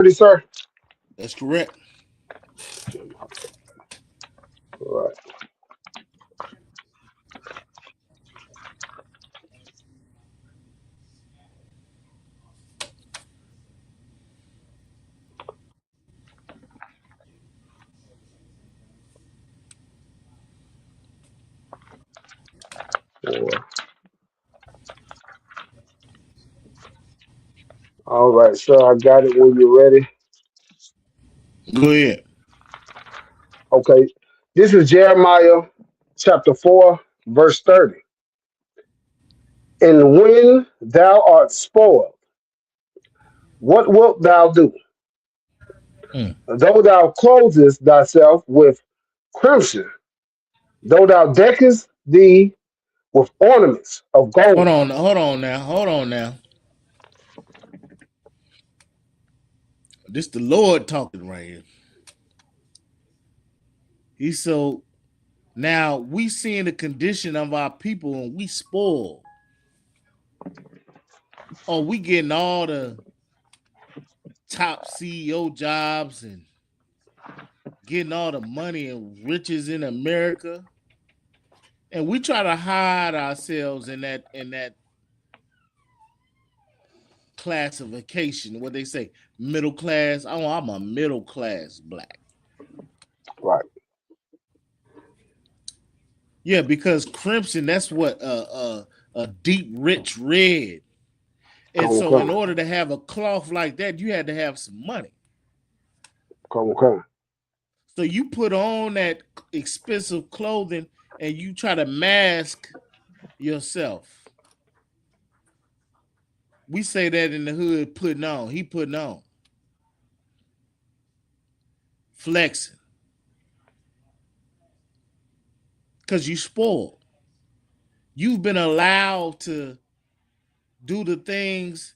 Ready, sir? That's correct. All right. Four. All right, sir. I got it when you're ready. Go ahead. Okay. This is Jeremiah chapter 4, verse 30. And when thou art spoiled, what wilt thou do? Mm. Though thou closest thyself with crimson, though thou deckest thee with ornaments of Hold gold. on, hold on now, hold on now. This the Lord talking right here. He's so now we seeing the condition of our people and we spoiled. Oh, we getting all the top CEO jobs and getting all the money and riches in America. And we try to hide ourselves in that classification. What they say, middle class. Oh, I'm a middle class black. Right. Yeah, because crimson, that's what a deep, rich red. And Come on, so, come in on. order to have a cloth like that, you had to have some money. Come on, come on. So you put on that expensive clothing and you try to mask yourself. We say that in the hood, putting on. He putting on, flexing, because you spoiled. You've been allowed to do the things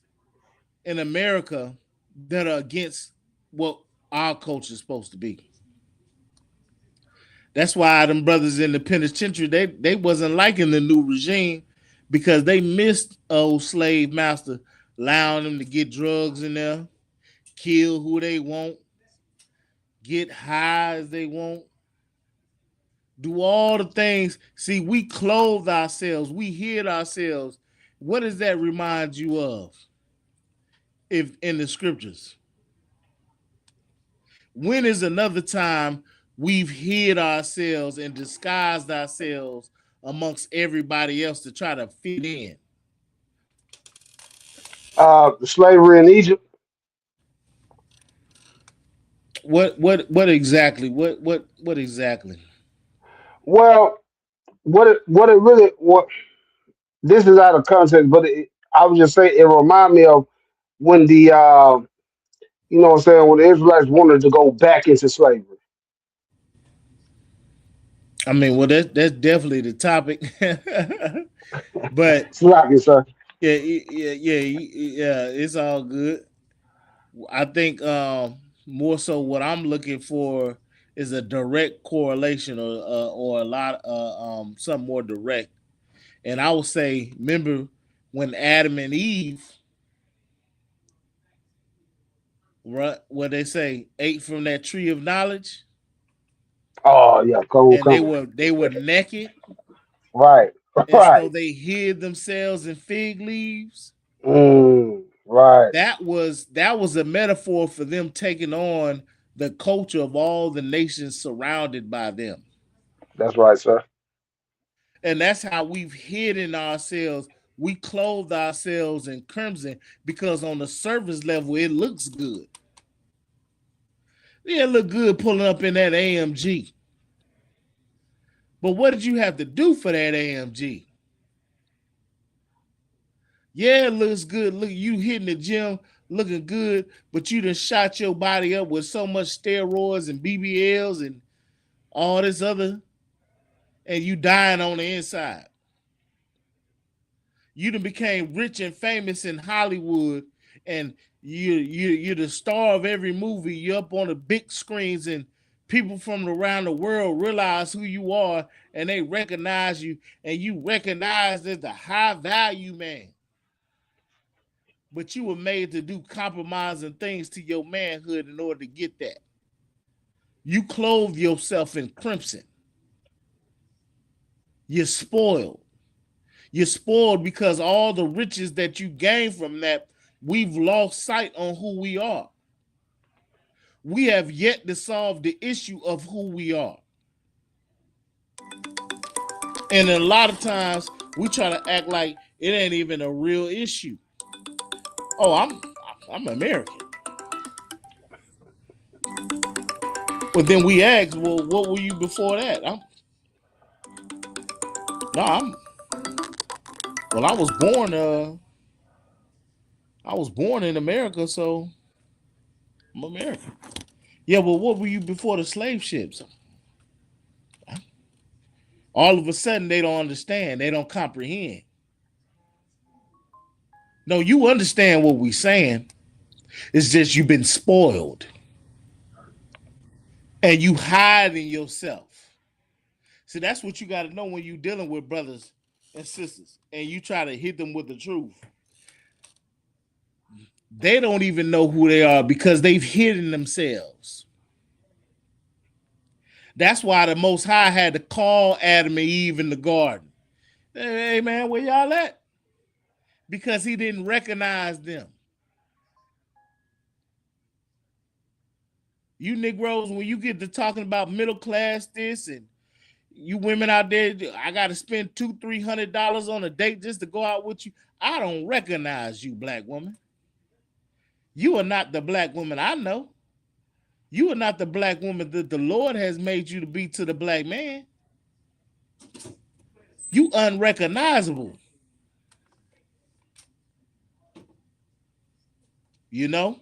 in America that are against what our culture is supposed to be. That's why them brothers in the penitentiary they wasn't liking the new regime because they missed old slave master allowing them to get drugs in there, kill who they want, get high as they want, do all the things. See, we clothe ourselves, we hid ourselves. What does that remind you of? If in the scriptures, when is another time we've hid ourselves and disguised ourselves amongst everybody else to try to fit in? Slavery in Egypt. What exactly? What exactly? Well, what it really what this is out of context, but I would just say it remind me of when the you know what I'm saying, when the Israelites wanted to go back into slavery. I mean, well, that's definitely the topic, but Slocky, sir. yeah, it's all good. I think more so what I'm looking for is a direct correlation or a lot something more direct. And I would say, remember when Adam and Eve, right, what they say, ate from that tree of knowledge, Oh yeah, come on, and come they were naked, on. Right, and so right. they hid themselves in fig leaves. Right. That was a metaphor for them taking on the culture of all the nations surrounded by them. That's right, sir. And that's how we've hidden ourselves. We clothed ourselves in crimson because on the surface level it looks good. Yeah, it look good pulling up in that AMG. But what did you have to do for that AMG? Yeah, it looks good. Look, you hitting the gym looking good, but you done shot your body up with so much steroids and BBLs and all this other, and you dying on the inside. You done became rich and famous in Hollywood, and you're the star of every movie. You're up on the big screens, and people from around the world realize who you are, and they recognize you, and you recognize as the high value man. but you were made to do compromising things to your manhood in order to get that. You clothe yourself in crimson. You're spoiled. You're spoiled because all the riches that you gain from that, we've lost sight on who we are. We have yet to solve the issue of who we are. And a lot of times we try to act like it ain't even a real issue. Oh, I'm American. But then we ask, well, what were you before that? I'm well, I was born in America, so I'm American. Yeah, but what were you before the slave ships? All of a sudden they don't understand, they don't comprehend. No, you understand what we're saying. It's just you've been spoiled. And you hide in yourself. See, that's what you got to know when you're dealing with brothers and sisters and you try to hit them with the truth. They don't even know who they are because they've hidden themselves. That's why the Most High had to call Adam and Eve in the garden. Hey, man, where y'all at? Because he didn't recognize them. You Negroes, when you get to talking about middle class this and you women out there, I got to spend $200-300 on a date just to go out with you. I don't recognize you, black woman. You are not the black woman I know. You are not the black woman that the Lord has made you to be to the black man. You unrecognizable. You know?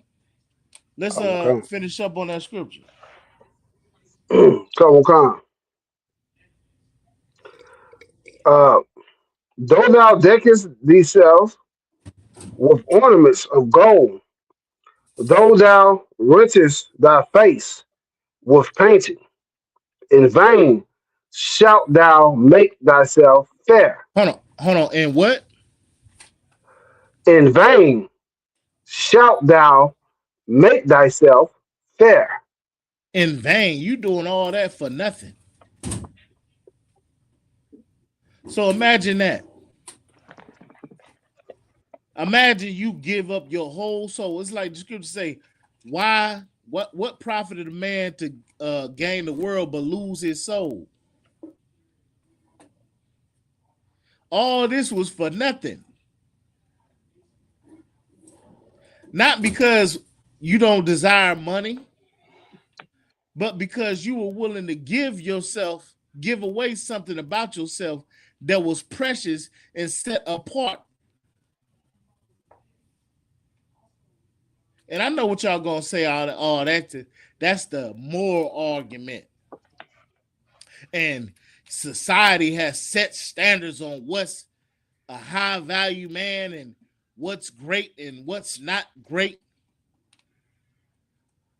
Let's Okay. finish up on that scripture. Come. Uh, though thou deckest thyself with ornaments of gold, though thou rentest thy face with painting, in vain shalt thou make thyself fair. Hold on. And what? In vain shalt thou make thyself fair. In vain. You doing all that for nothing. So imagine that. Imagine you give up your whole soul. It's like the scripture say, why, what profited a man to gain the world but lose his soul? All this was for nothing. Not because you don't desire money, but because you were willing to give away something about yourself that was precious and set apart. And I know what y'all gonna say, that's the moral argument. And society has set standards on what's a high value man and what's great and what's not great.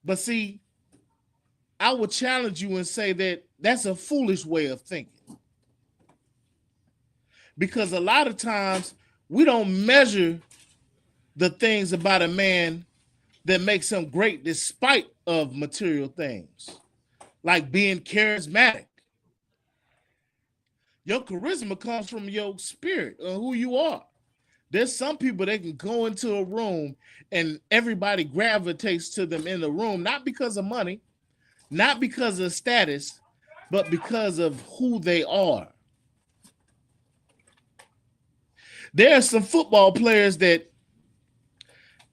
But see, I would challenge you and say that that's a foolish way of thinking. Because a lot of times we don't measure the things about a man that makes him great despite of material things, like being charismatic. Your charisma comes from your spirit or who you are. There's some people that can go into a room and everybody gravitates to them in the room, not because of money, not because of status, but because of who they are. There are some football players that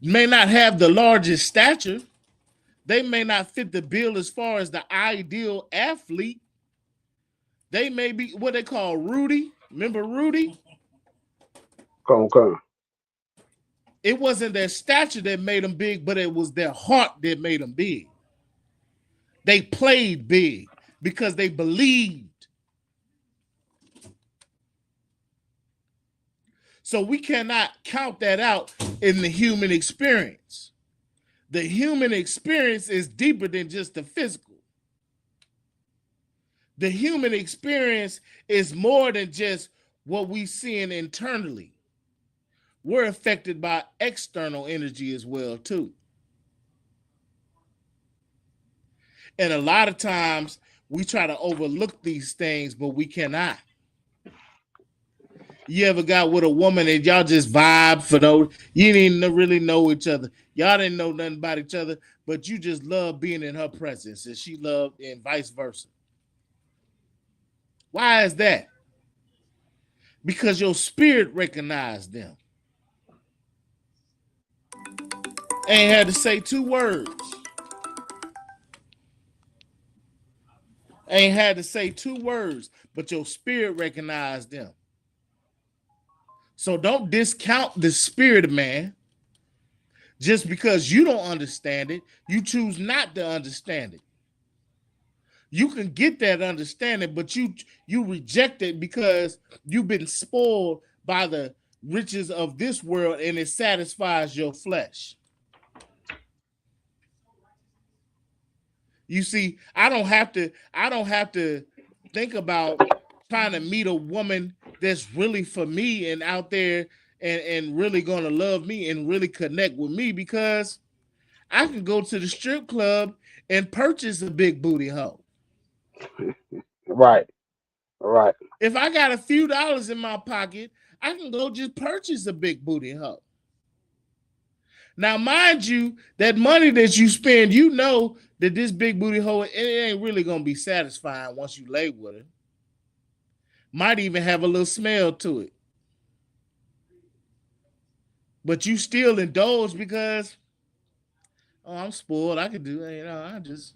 may not have the largest stature. They may not fit the bill as far as the ideal athlete. They may be what they call Rudy. Remember Rudy? Come. It wasn't their stature that made them big, but it was their heart that made them big. They played big because they believed. So we cannot count that out in the human experience. The human experience is deeper than just the physical. The human experience is more than just what we seeing internally. we're affected by external energy as well too. And a lot of times we try to overlook these things, but we cannot. You ever got with a woman and y'all just vibe for those? You didn't really know each other. Y'all didn't know nothing about each other, but you just love being in her presence, and she loved, and vice versa. Why is that? Because your spirit recognized them. Ain't had to say two words. Ain't had to say two words, but your spirit recognized them. So don't discount the spirit of man just because you don't understand it. You choose not to understand it. You can get that understanding, but you reject it because you've been spoiled by the riches of this world and it satisfies your flesh. You see, I don't have to think about trying to meet a woman that's really for me and out there and really gonna love me and really connect with me because I can go to the strip club and purchase a big booty hoe. Right. Right. If I got a few dollars in my pocket, I can go just purchase a big booty hoe. Now, mind you, that money that you spend, you know that this big booty hoe, it ain't really gonna be satisfying once you lay with her. Might even have a little smell to it. But you still indulge because, oh, I'm spoiled. I could do it. I just,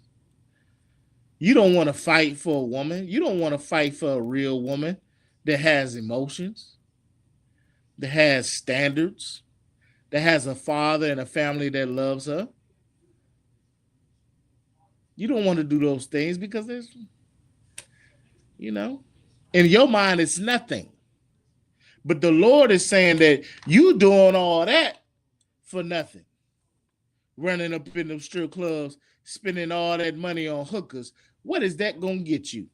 you don't want to fight for a woman. You don't want to fight for a real woman that has emotions, that has standards, that has a father and a family that loves her. You don't want to do those things because there's, you know, in your mind, it's nothing. But the Lord is saying that you doing all that for nothing. Running up in them strip clubs, spending all that money on hookers. What is that going to get you?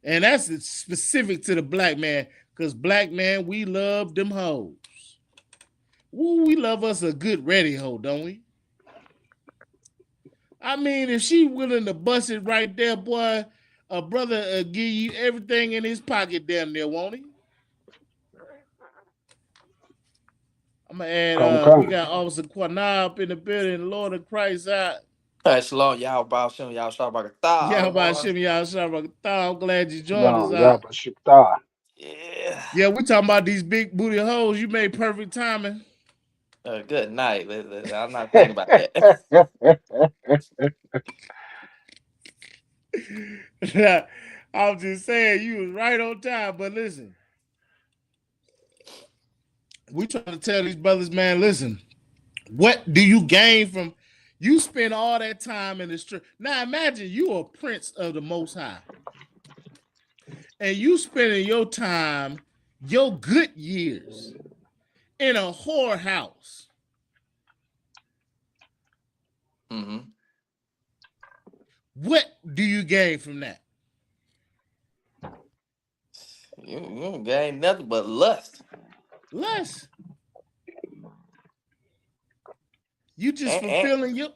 And that's specific to the black man because black man, we love them hoes. Woo, we love us a good ready hoe, don't we? I mean, if she willing to bust it right there, boy, a brother give you everything in his pocket damn near, won't he? I'm gonna add Come, we come. got Officer Quanah up in the building, Lord of Christ out. Shalom, y'all, Bob Shem, y'all, Yeah, Shabbat about boy. Shimmy y'all I'm glad you joined us Shalom. Yeah, out. but Shukta. Yeah. Yeah, we talking about these big booty hoes. You made perfect timing. Good night. I'm not thinking about that. I'm just saying you was right on time. But listen, we trying to tell these brothers, man, listen, what do you gain from you spend all that time in the street? Now imagine you are a prince of the most high. And you spending your time, your good years, in a whorehouse. hmm What do you gain from that? You don't gain nothing but lust. Less. You just And, and, fulfilling your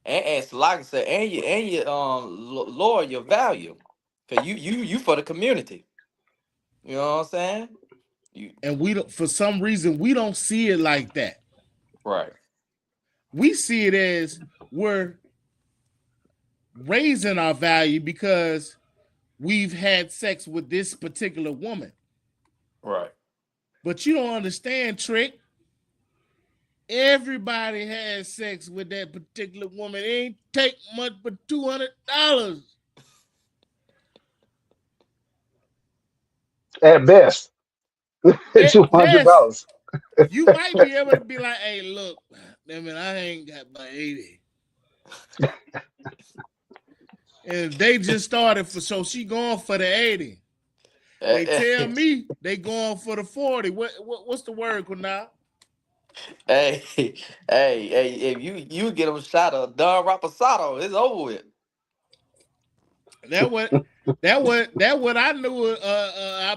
and so like I said, and you lower your value. Cause you for the community. You know what I'm saying? You and we don't, for some reason we don't see it like that. right. We see it as we're raising our value because we've had sex with this particular woman. Right. But you don't understand, Trick. Everybody has sex with that particular woman. It ain't take much but $200. At best, At best, $200. you might be able to be like, "Hey, look, I mean, I ain't got my 80." And they just started so she going for the 80. They tell Hey, me they going for the 40. What's the word, Kunal? hey, if you get them shot of Don Rapasato, it's over with. That what I knew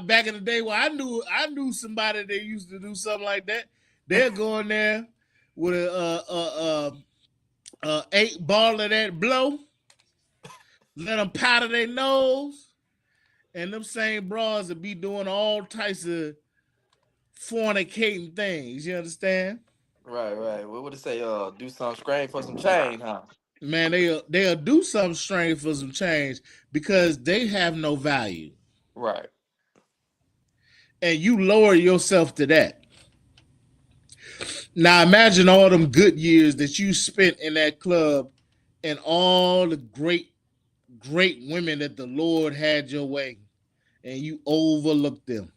back in the day. Where I knew somebody that used to do something like that. They'll go in there with a 8 ball of that blow, let them powder their nose, and them same bras will be doing all types of fornicating things. You understand? Right, right. What would it say? Do some screen for some change, huh? Man, they'll do something strange for some change because they have no value, Right, and you lower yourself to that. Now imagine all them good years that you spent in that club, and all the great women that the Lord had your way, and you overlooked them.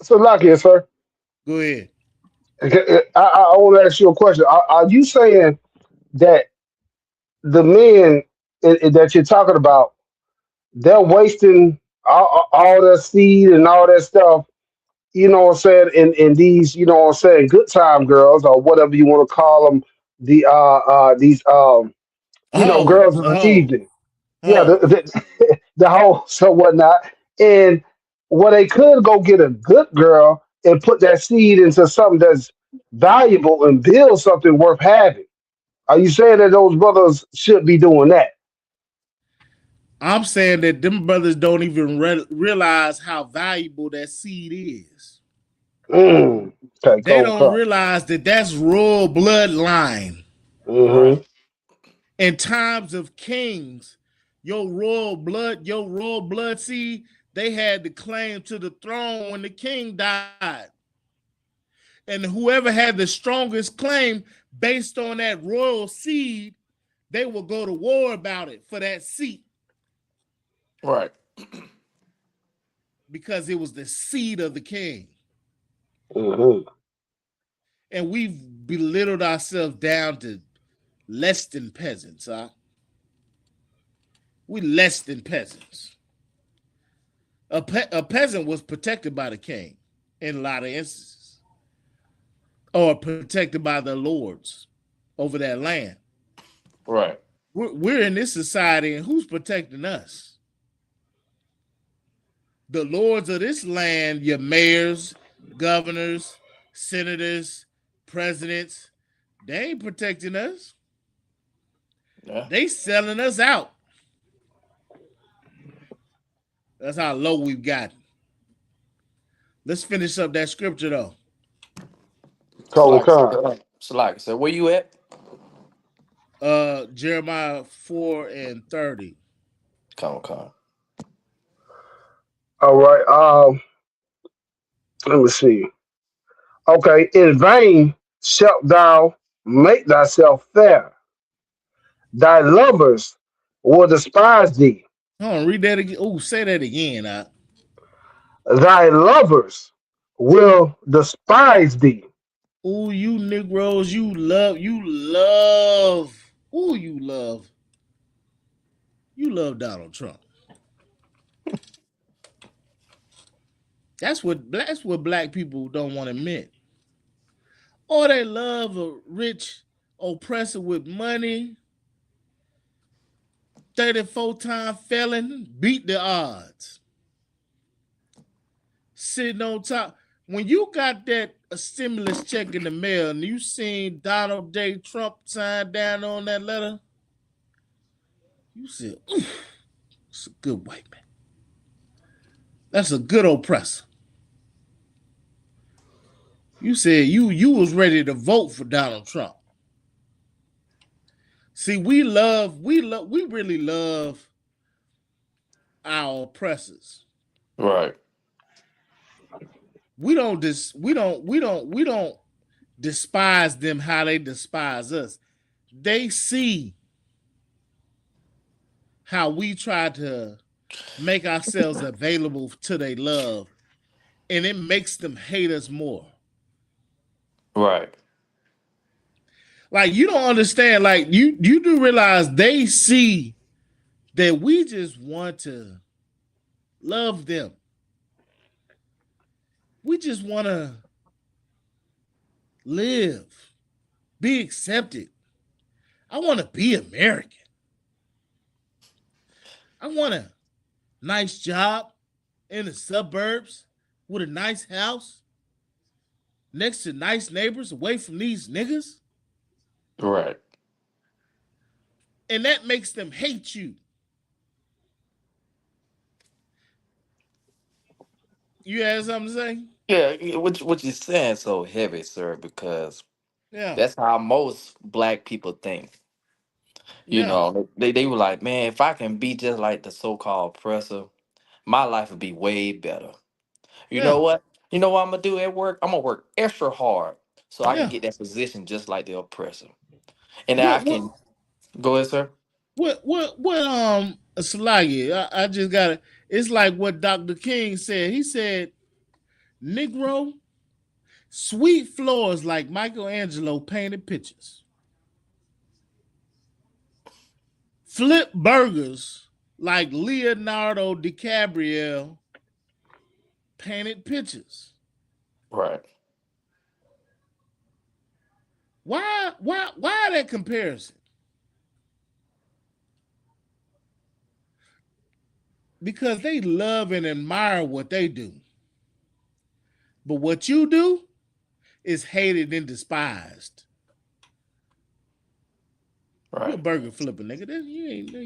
So, lucky, sir. Go ahead. I want to ask you a question. Are you saying that the men that you're talking about, they're wasting all their seed and all that stuff, you know what I'm saying, in these, you know what I'm saying, good time girls or whatever you want to call them, these girls Hoes, of the hoes, evening. Yeah, hoes. the whole so whatnot. And where they could go get a good girl and put that seed into something that's valuable and build something worth having. Are you saying that those brothers should be doing that? I'm saying that them brothers don't even realize how valuable that seed is. Mm. Okay, They cold don't cut. realize that that's royal bloodline. right, Mm-hmm. In times of kings, your royal blood seed, they had the claim to the throne when the king died. And whoever had the strongest claim based on that royal seed, they will go to war about it for that seat right, because it was the seed of the king. Mm-hmm. And we've belittled ourselves down to less than peasants. Huh? We less than peasants. A peasant was protected by the king in a lot of instances, or protected by the lords over that land. right. We're in this society, and who's protecting us? The lords of this land, your mayors, governors, senators, presidents, they ain't protecting us. Yeah. They selling us out. That's how low we've gotten. Let's finish up that scripture though. Cold cut. Salaki. So where you at? Jeremiah 4:30. Come. All right. Let me see. Okay. In vain shalt thou make thyself fair. Thy lovers will despise thee. Hold on, read that again. Oh, say that again. Thy lovers will despise thee. Oh, you Negroes, you love Donald Trump. That's what black people don't want to admit. Or they love a rich oppressor with money, 34-time felon, beat the odds, sitting on top. When you got that a stimulus check in the mail and you seen Donald J. Trump sign down on that letter, you said, "Ooh, it's a good white man. That's a good oppressor." You said you was ready to vote for Donald Trump. See, we really love our oppressors. Right, We don't despise them how they despise us. They see how we try to make ourselves available to their love, and it makes them hate us more. right, Like you don't understand. Like you do realize they see that we just want to love them. We just want to live, be accepted. I want to be American. I want a nice job in the suburbs with a nice house next to nice neighbors away from these niggas. Right. And that makes them hate you. You have something to say? Yeah, what you saying so heavy, sir, because Yeah. that's how most black people think. You Yeah. know, they were like, man, if I can be just like the so-called oppressor, my life would be way better. You know Yeah. what? You know what I'm gonna do at work? I'm gonna work extra hard so I can Yeah. get that position just like the oppressor. And then I What what can go ahead, sir. what Salagi, I just gotta it's like what Dr. King said. He said, Negro, sweet floors like Michelangelo painted pictures. Flip burgers like Leonardo DiCaprio painted pictures. Right, Why that comparison? Because they love and admire what they do. But what you do is hated and despised. You a right, burger flipper, nigga.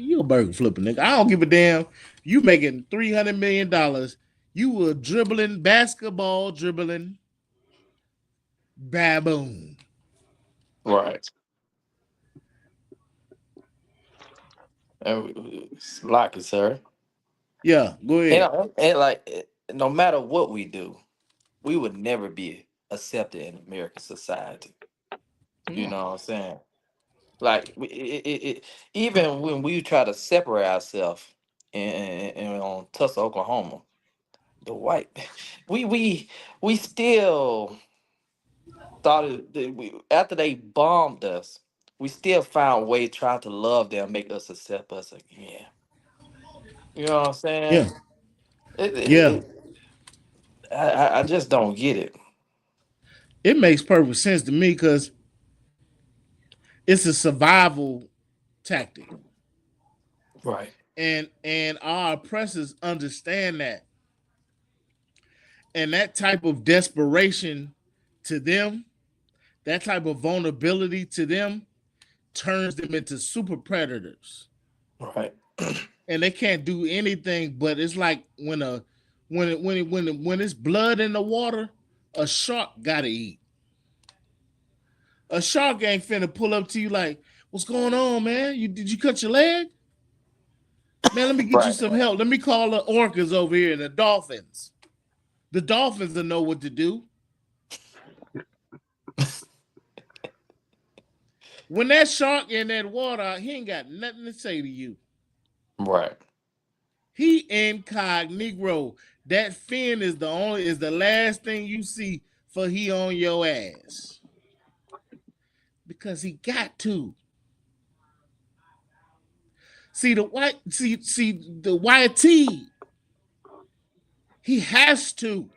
You a burger flipper, nigga. I don't give a damn. You making $300 million. You a dribbling basketball dribbling baboon. right. And it's like it, sir. Yeah, go ahead. And like, no matter what we do, we would never be accepted in American society. You No. know what I'm saying? Like, even when we try to separate ourselves on Tulsa, Oklahoma, the white, we we we still started after they bombed us. We still found way trying to love them, make us accept us again. You know what I'm Yeah, saying? It, it, yeah. it, I just don't get it. It makes perfect sense to me because it's a survival tactic. Right, And our oppressors understand that. And that type of desperation to them, that type of vulnerability to them turns them into super predators. right, And they can't do anything but it's like when it's blood in the water, a shark gotta eat. A shark ain't finna pull up to you like, what's going on, man? Did you cut your leg? Man, let me get you right, some help. Let me call the orcas over here and the dolphins. The dolphins will know what to do. When that shark in that water, he ain't got nothing to say to you. right, He incognito. That fin is the last thing you see for he on your ass. Because he got to. See the YT, he has to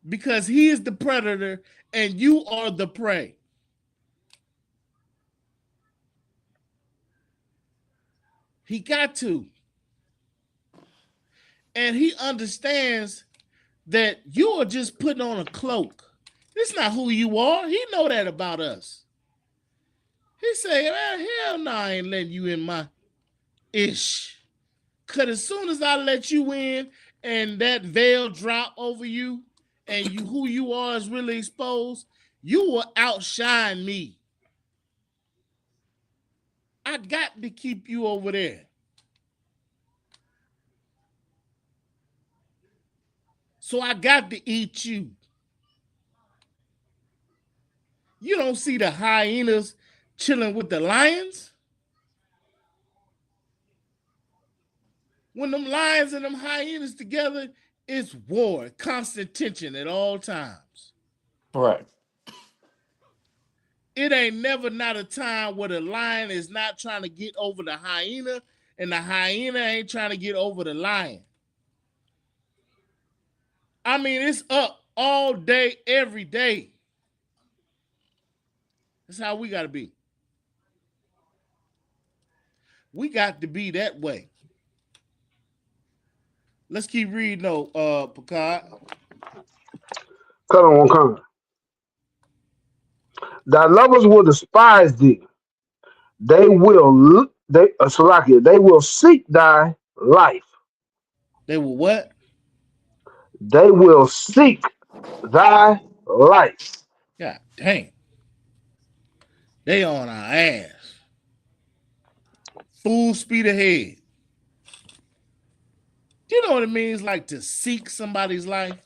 because he is the predator and you are the prey. He got to. And he understands that you are just putting on a cloak. It's not who you are. He know that about us. He say, man, hell no, I ain't letting you in my ish. Cause as soon as I let you in and that veil drop over you and you who you are is really exposed, you will outshine me. I got to keep you over there. So I got to eat you. You don't see the hyenas chilling with the lions? When them lions and them hyenas together, it's war, constant tension at all times. right, It ain't never not a time where the lion is not trying to get over the hyena and the hyena ain't trying to get over the lion. I mean, it's up all day, every day. That's how we got to be. We got to be that way. Let's keep reading though, Picard. Cut on one comment. Thy lovers will despise thee. They will Salakia, they will seek thy life. They were what? They will seek thy life. God dang. They on our ass. Full speed ahead. Do you know what it means like to seek somebody's life?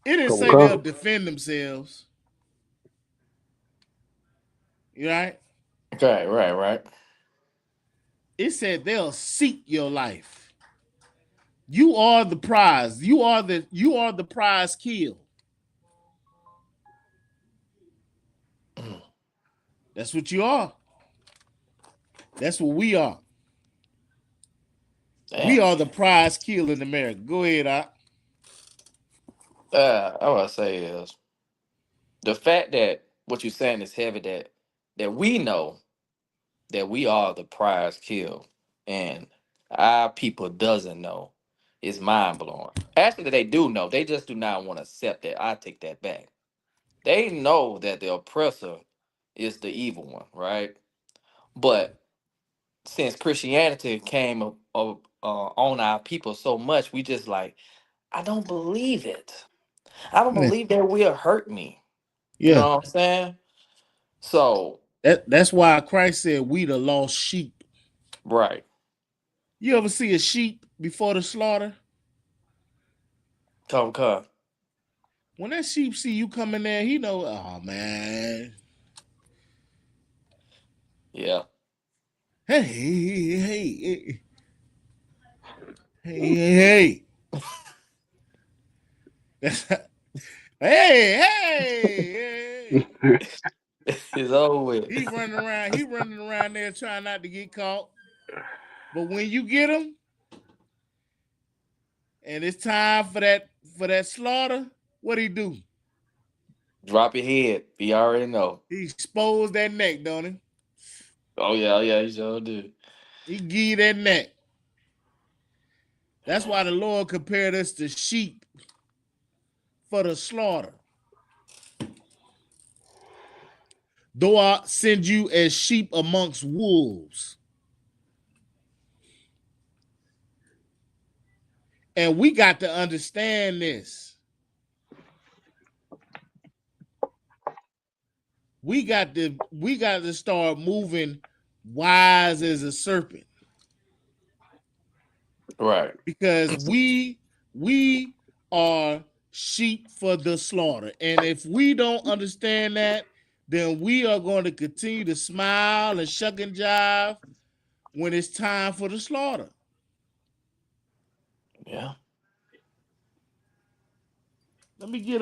It didn't Come on, say they'll come. defend themselves. You right? Okay, right. It said they'll seek your life. You are the prize. You are the prize kill. Mm. That's what you are. That's what we are. We Damn. are the prize kill in America. Go ahead, Doc. I want to say is the fact that what you're saying is heavy. That we know that we are the prize kill, and our people doesn't know. Is mind blowing. Actually, they do know. They just do not want to accept that. I take that back. They know that the oppressor is the evil one, right? But since Christianity came on our people so much, we just like, I don't believe it. I don't Yeah. believe that will hurt me. You Yeah. know what I'm saying? So, That's why Christ said we the lost sheep. right. You ever see a sheep before the slaughter? Come. When that sheep see you coming there, he know, oh man. Yeah. Hey, hey, hey. That's hey. It's over with. He running around there trying not to get caught. But when you get him and it's time for that slaughter, what he do? Drop your head. You already know. He expose that neck, don't he? Oh yeah, you sure do. He give you that neck. That's why the Lord compared us to sheep for the slaughter. Though I send you as sheep amongst wolves. And we got to understand this. We got to start moving wise as a serpent Right. because we are sheep for the slaughter. And if we don't understand that, then we are going to continue to smile and shuck and jive when it's time for the slaughter. Yeah. Let me get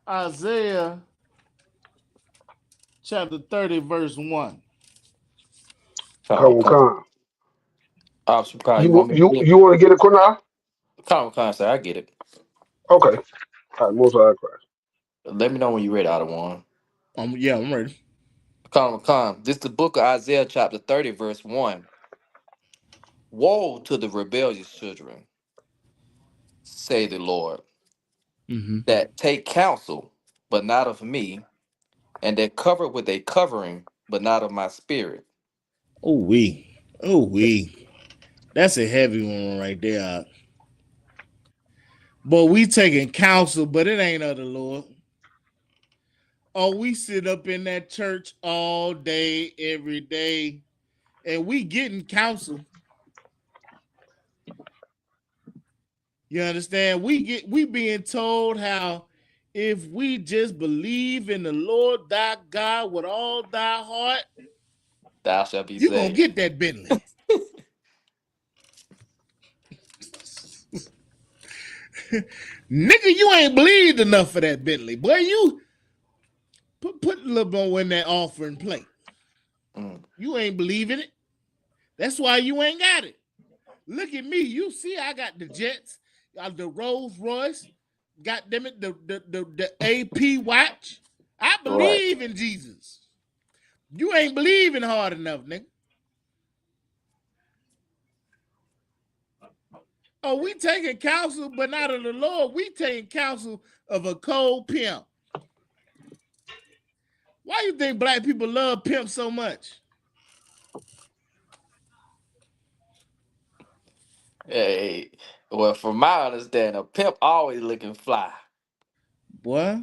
Isaiah chapter 30, verse 1. Come, Come on, come. come. Officer Car, You you want want me to you get it? you want to get it, Quinai? Come, sir. I get it. Okay. All right, most high Christ. Let me know when you're ready, out of one. Yeah, I'm ready. Come. This is the book of Isaiah, chapter 30, verse 1. Woe to the rebellious children, say the Lord, Mm-hmm. that take counsel, but not of me, and that cover with a covering, but not of my spirit. Oh we. That's a heavy one right there. But we taking counsel, but it ain't of the Lord. Oh, we sit up in that church all day, every day, and we getting counsel. You understand? We being told how if we just believe in the Lord thy God with all thy heart, Thou shalt be you gonna saved. get that Bentley. Nigga, you ain't believed enough for that Bentley. Boy, you put a little more in that offering plate. Mm. You ain't believing it. That's why you ain't got it. Look at me. You see, I got the Jets, the Rolls Royce, God damn it, the AP watch. I Right. believe in Jesus. You ain't believing hard enough, nigga. Oh, we taking counsel, but not of the Lord. We taking counsel of a cold pimp. Why you think black people love pimp so much? Hey, well, from my understanding, a pimp always looking fly. Boy.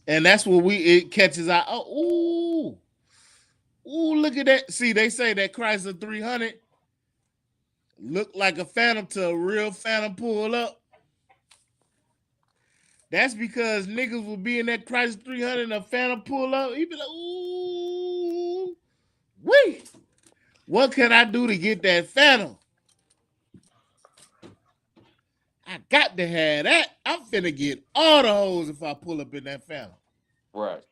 And that's what it catches our oh ooh, look at that. See, they say that Chrysler 300 look like a phantom to a real phantom pull up. That's because niggas will be in that Chrysler 300 and a phantom pull up. He be like, ooh, wee. What can I do to get that phantom? I got to have that. I'm finna get all the hoes if I pull up in that phantom. Right.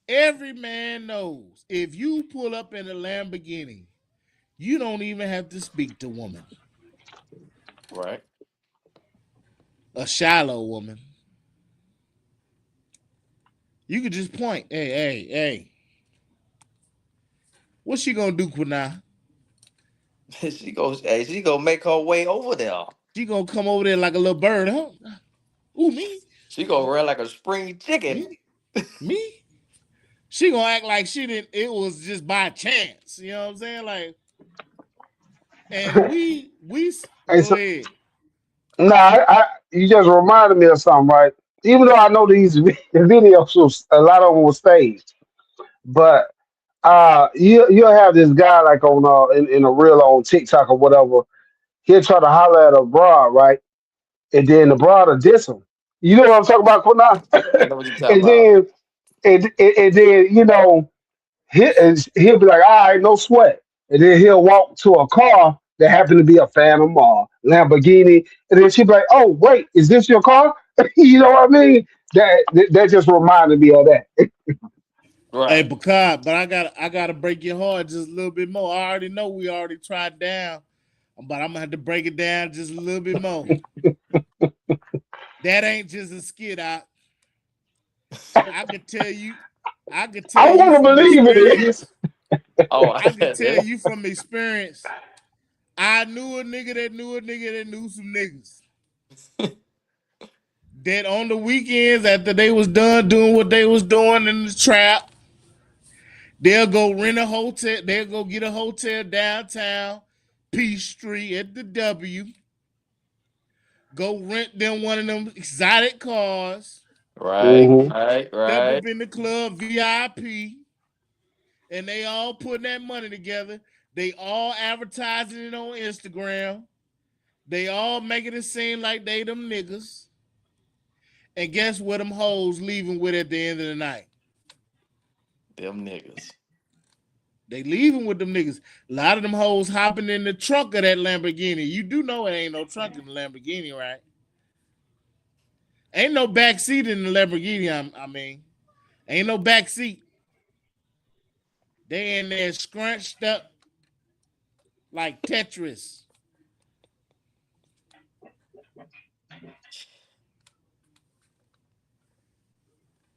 Every man knows if you pull up in a Lamborghini, you don't even have to speak to woman. Right. A shallow woman. You could just point, hey. What's she gonna do, Quina? She goes. Hey, she gonna make her way over there. She gonna come over there like a little bird, huh? Ooh, me? She gonna run like a spring chicken. Me? Me? She gonna act like she didn't, it was just by chance. You know what I'm saying? Like, and we Hey, go so ahead. nah, you just reminded me of something, right? Even though I know these videos, a lot of them were staged, but you'll have this guy like on in a reel on TikTok or whatever. He'll try to holler at a broad, right? And then the broad will diss him. You know what I'm talking about, I Kunal? know what you talking and about. then and then he'll be like, all right, no sweat. And then he'll walk to a car that happened to be a Phantom or Lamborghini. And then she'll be like, oh, wait, is this your car? You know what I mean? That just reminded me of that. Hey, Right. Bacard, but I gotta break your heart just a little bit more. I already know we already tried down, but I'm gonna have to break it down just a little bit more. That ain't just a skit. I could tell you, I could I tell you want to from believe it is. experience. Oh, I could tell you from experience. I knew a nigga that knew a nigga that knew some niggas. That on the weekends after they was done doing what they was doing in the trap, they'll go rent a hotel. They'll go get a hotel downtown, Peace Street at the W. Go rent them one of them exotic cars. right, Hmm. right, Step right, up in the club VIP, and they all putting that money together. They all advertising it on Instagram. They all making it seem like they them niggas. And guess what them hoes leaving with at the end of the night? them niggas. They leaving with them niggas. A lot of them hoes hopping in the trunk of that Lamborghini. You do know it ain't no trunk in the Lamborghini, right? Ain't no back seat in the Lamborghini. I mean, ain't no back seat. They in there scrunched up like Tetris.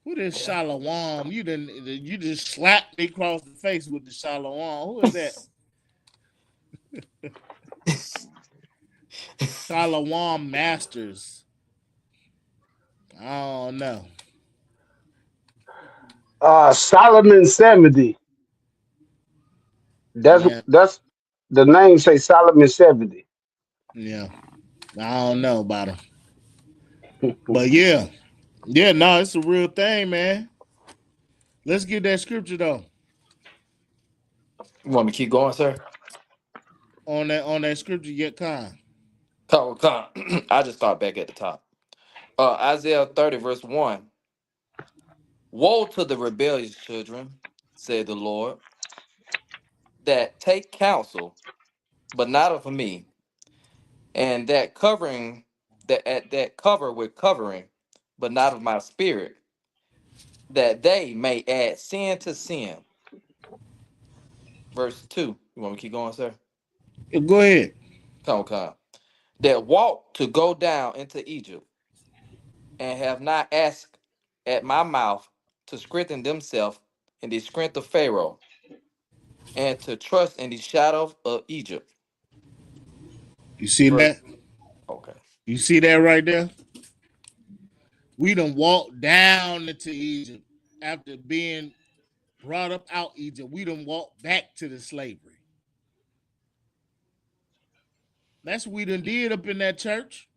Who this Yeah. Shalawam? You just slapped me across the face with the Shalawam. Who is that? Shalawam Masters. I don't know. Solomon 70. Yeah, That's the name say Solomon 70. yeah. I don't know about him. But yeah. Yeah, no, it's a real thing, man. Let's get that scripture though. You want me to keep going, sir? On that scripture, get kind. Come. I just start back at the top. Isaiah 30, verse 1. Woe to the rebellious children, said the Lord, that take counsel, but not of me, and that cover with covering, but not of my spirit, that they may add sin to sin. Verse 2. You want me to keep going, sir? Go ahead. Come. That walk to go down into Egypt, and have not asked at my mouth to strengthen themselves in the strength of Pharaoh, and to trust in the shadow of Egypt. You see Verse. that? Okay. You see that right there? We done walked down into Egypt after being brought up out Egypt. We done walked back to the slavery. That's what we done did up in that church.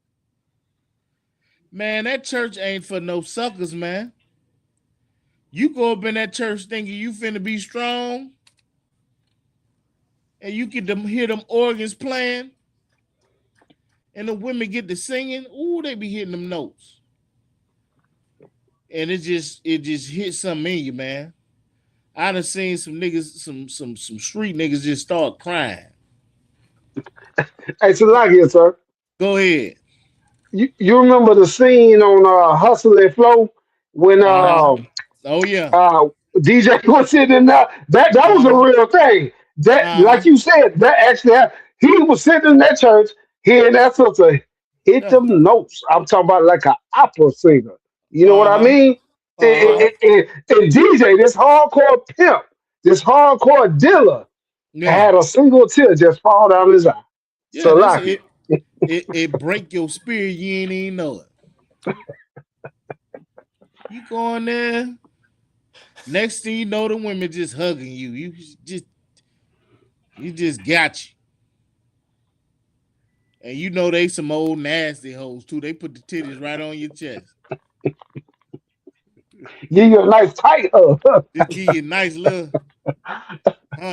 Man, that church ain't for no suckers, man. You go up in that church thinking you finna be strong, and you get to hear them organs playing, and the women get to singing. Ooh, they be hitting them notes. And it just hit something in you, man. I done seen some niggas, some street niggas just start crying. Hey, Salakia, sir. Go ahead. You remember the scene on Hustle and Flow when Uh-huh. Oh yeah. uh DJ was sitting in there? That was a Uh-huh. real thing. That, like Uh-huh. you said, that actually happened. He was sitting in that church hearing that sister hit Yeah. them notes. I'm talking about like an opera singer. You know what I Uh-huh. mean? Uh-huh. And DJ, this hardcore pimp, this hardcore dealer, Yeah. had a single tear just fall down his eye. Yeah, So that's like it. It break your spirit, you ain't even know it. You go in there, next thing you know, the women just hugging you. Just you just got you. And you know they some old nasty hoes too. They put the titties right on your chest. give you a nice tight hug. Just give you a nice little,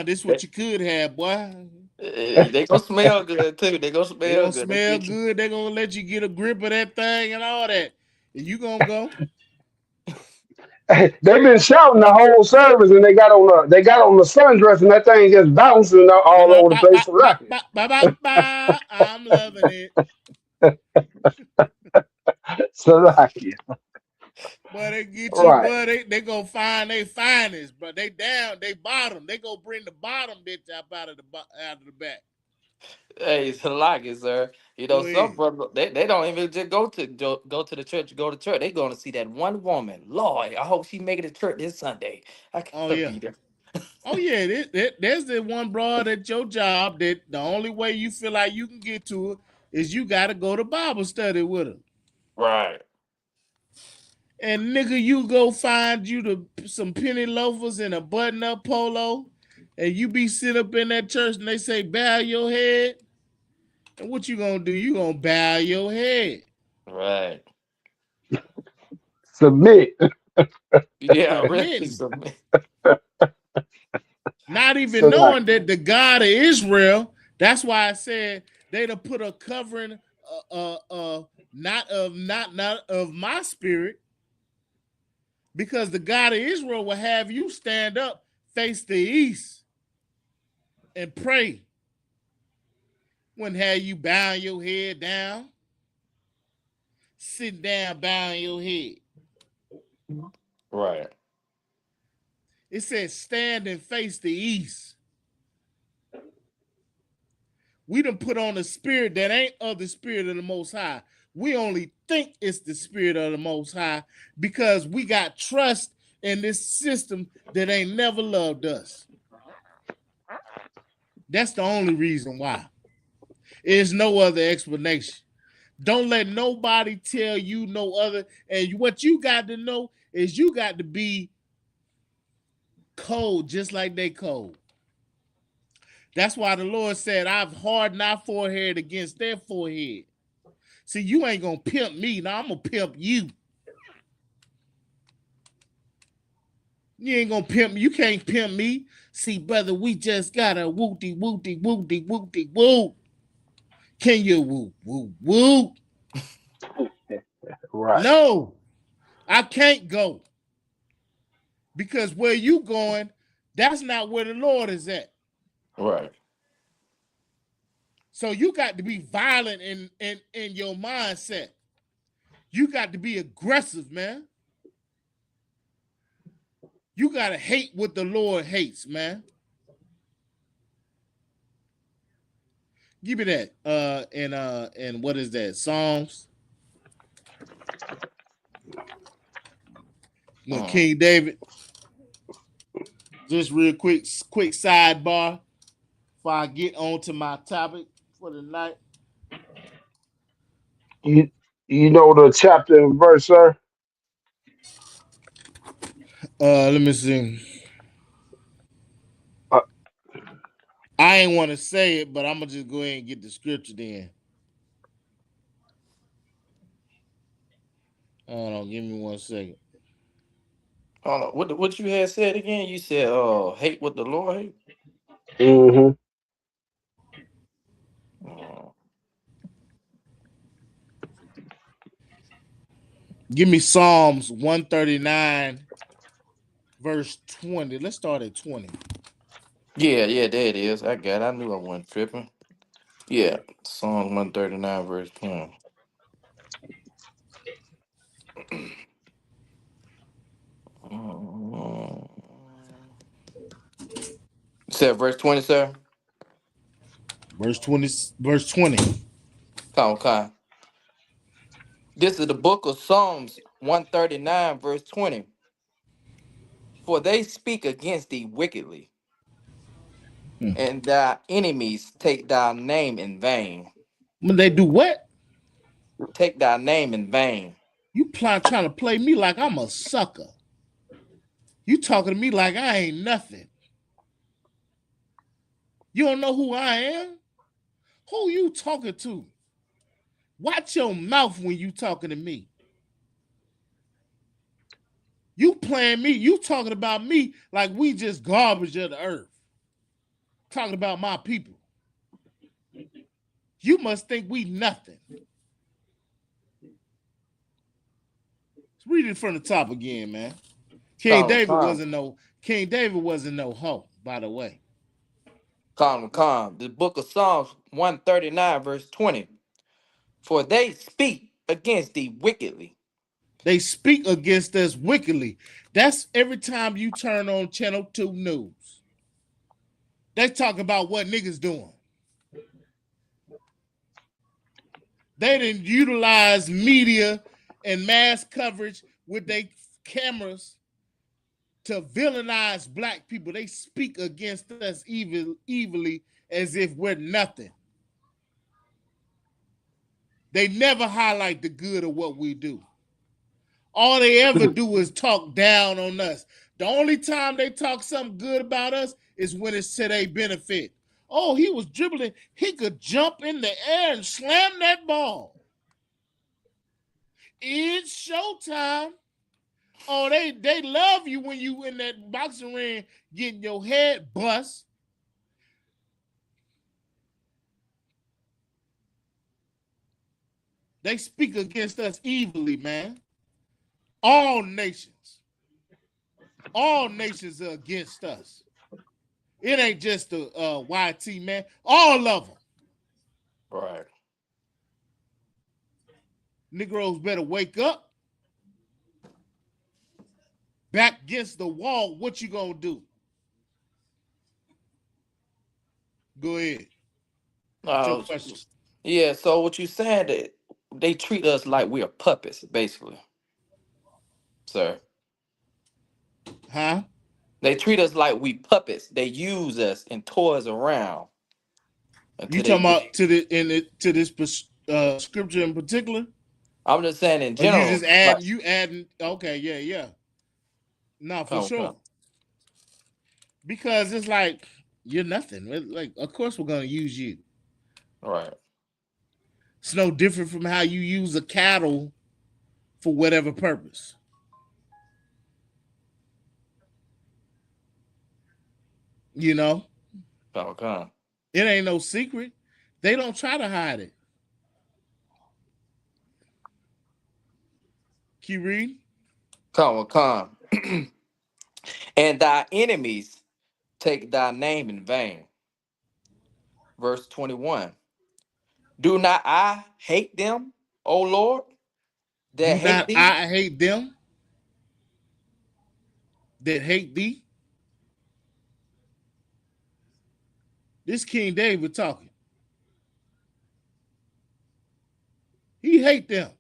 this They, what you could have, boy. they gonna smell good too. They gonna They smell gonna good. They smell get you. good. They gonna let you get a grip of that thing and all that. And you gonna go. They've been shouting the whole service, and they got on the sundress, and that thing just bouncing all over the place. So like, I'm loving it. so like, yeah. But they get you, Right. but they gonna find they finest, but they down, they bottom. They gonna bring the bottom bitch up out of the back. Hey, it's like it, sir. You know, Go some ahead. brothers they don't even just go to the church. Go to church. They going to see that one woman. Lord, I hope she make it to church this Sunday. I Oh gotta yeah. be there. Oh yeah, there's the one broad at your job that the only way you feel like you can get to it is you got to go to Bible study with her. Right. And nigga, you go find you some penny loafers and a button up polo, and you be sitting up in that church and they say bow your head. And what you gonna do? You gonna bow your head. Right. Submit. Yeah, really. Submitting. Not even So like, knowing that the God of Israel, that's why I said they'd have put a covering not of my spirit, because the God of Israel will have you stand up, face the east, and pray. Wouldn't have you bowing your head down, sitting down, bowing your head. Right. It says stand and face the east. We done put on a spirit that ain't of the spirit of the Most High. We only think it's the spirit of the Most High because we got trust in this system that ain't never loved us. That's the only reason why. There's no other explanation. Don't let nobody tell you no other. And what you got to know is you got to be cold just like they cold. That's why the Lord said, I've hardened our forehead against their forehead. See, you ain't gonna pimp me. Now I'm gonna pimp you. You ain't gonna pimp me. You can't pimp me. See, brother, we just got a wooty wooty wooty wooty woo. Can you woo woo woo? right. No, I can't go because where you going, that's not where the Lord is at. Right. So you got to be violent in your mindset. You got to be aggressive, man. You got to hate what the Lord hates, man. Give me that. And what is that? Psalms. When Mm. King David, just real quick sidebar before I get on to my topic for the night. You you know the chapter and verse, sir? Let me see. Uh, I ain't want to say it, but I'm gonna just go ahead and get the scripture then. Hold on, give me 1 second. Hold on. What you had said again? You said, hate what the Lord hate. mm-hmm. Mm. Give me Psalms 139, verse 20. Let's start at 20. Yeah, yeah, there it is. I got it. I knew I wasn't tripping. Yeah, Psalm 139, verse 20. Mm. Said verse 20, sir. Verse 20, verse 20. Come, come. This is the book of Psalms 139, verse 20. For they speak against thee wickedly, Hmm. and thy enemies take thy name in vain. When they do what? Take thy name in vain. Trying to play me like I'm a sucker. You talking to me like I ain't nothing. You don't know who I am? Who you talking to? Watch your mouth when you talking to me. You playing me. You talking about me like we just garbage of the earth. Talking about my people. You must think we nothing. Let's read it from the top again, man. King Come, David come, wasn't no King David wasn't no hoe, by the way. come, come. The book of Psalms 139, verse 20. For they speak against thee wickedly. They speak against us wickedly. That's every time you turn on Channel 2 News. They talk about what niggas doing. They didn't utilize media and mass coverage with their cameras to villainize black people. They speak against us evilly as if we're nothing. They never highlight the good of what we do. All they ever do is talk down on us. The only time they talk something good about us is when it's to their benefit. Oh, he was dribbling. He could jump in the air and slam that ball. It's showtime. Oh, they love you when you in that boxing ring getting your head bust. They speak against us evilly, man. All nations. All nations are against us. It ain't just the YT, man. All of them. Right. Negroes better wake up. Back against the wall. What you gonna do? Go ahead. What's your Uh, question? yeah, so what you saying that they treat us like we're puppets, basically, sir. Huh? They treat us like we puppets. They use us and toy us around You until they talking get. about to this scripture in particular? I'm just saying in Or you general, just like, adding? Okay, yeah, yeah. No, for come, come. sure. Because it's like you're nothing. Like, of course we're gonna use you. Right. It's no different from how you use a cattle for whatever purpose. You know, Come, come. it ain't no secret. They don't try to hide it. Keep reading. Come, come. And thy enemies take thy name in vain. Verse 21. Do not I hate them, O Lord, that Do hate not thee? I hate them that hate thee? This King David talking. He hate them.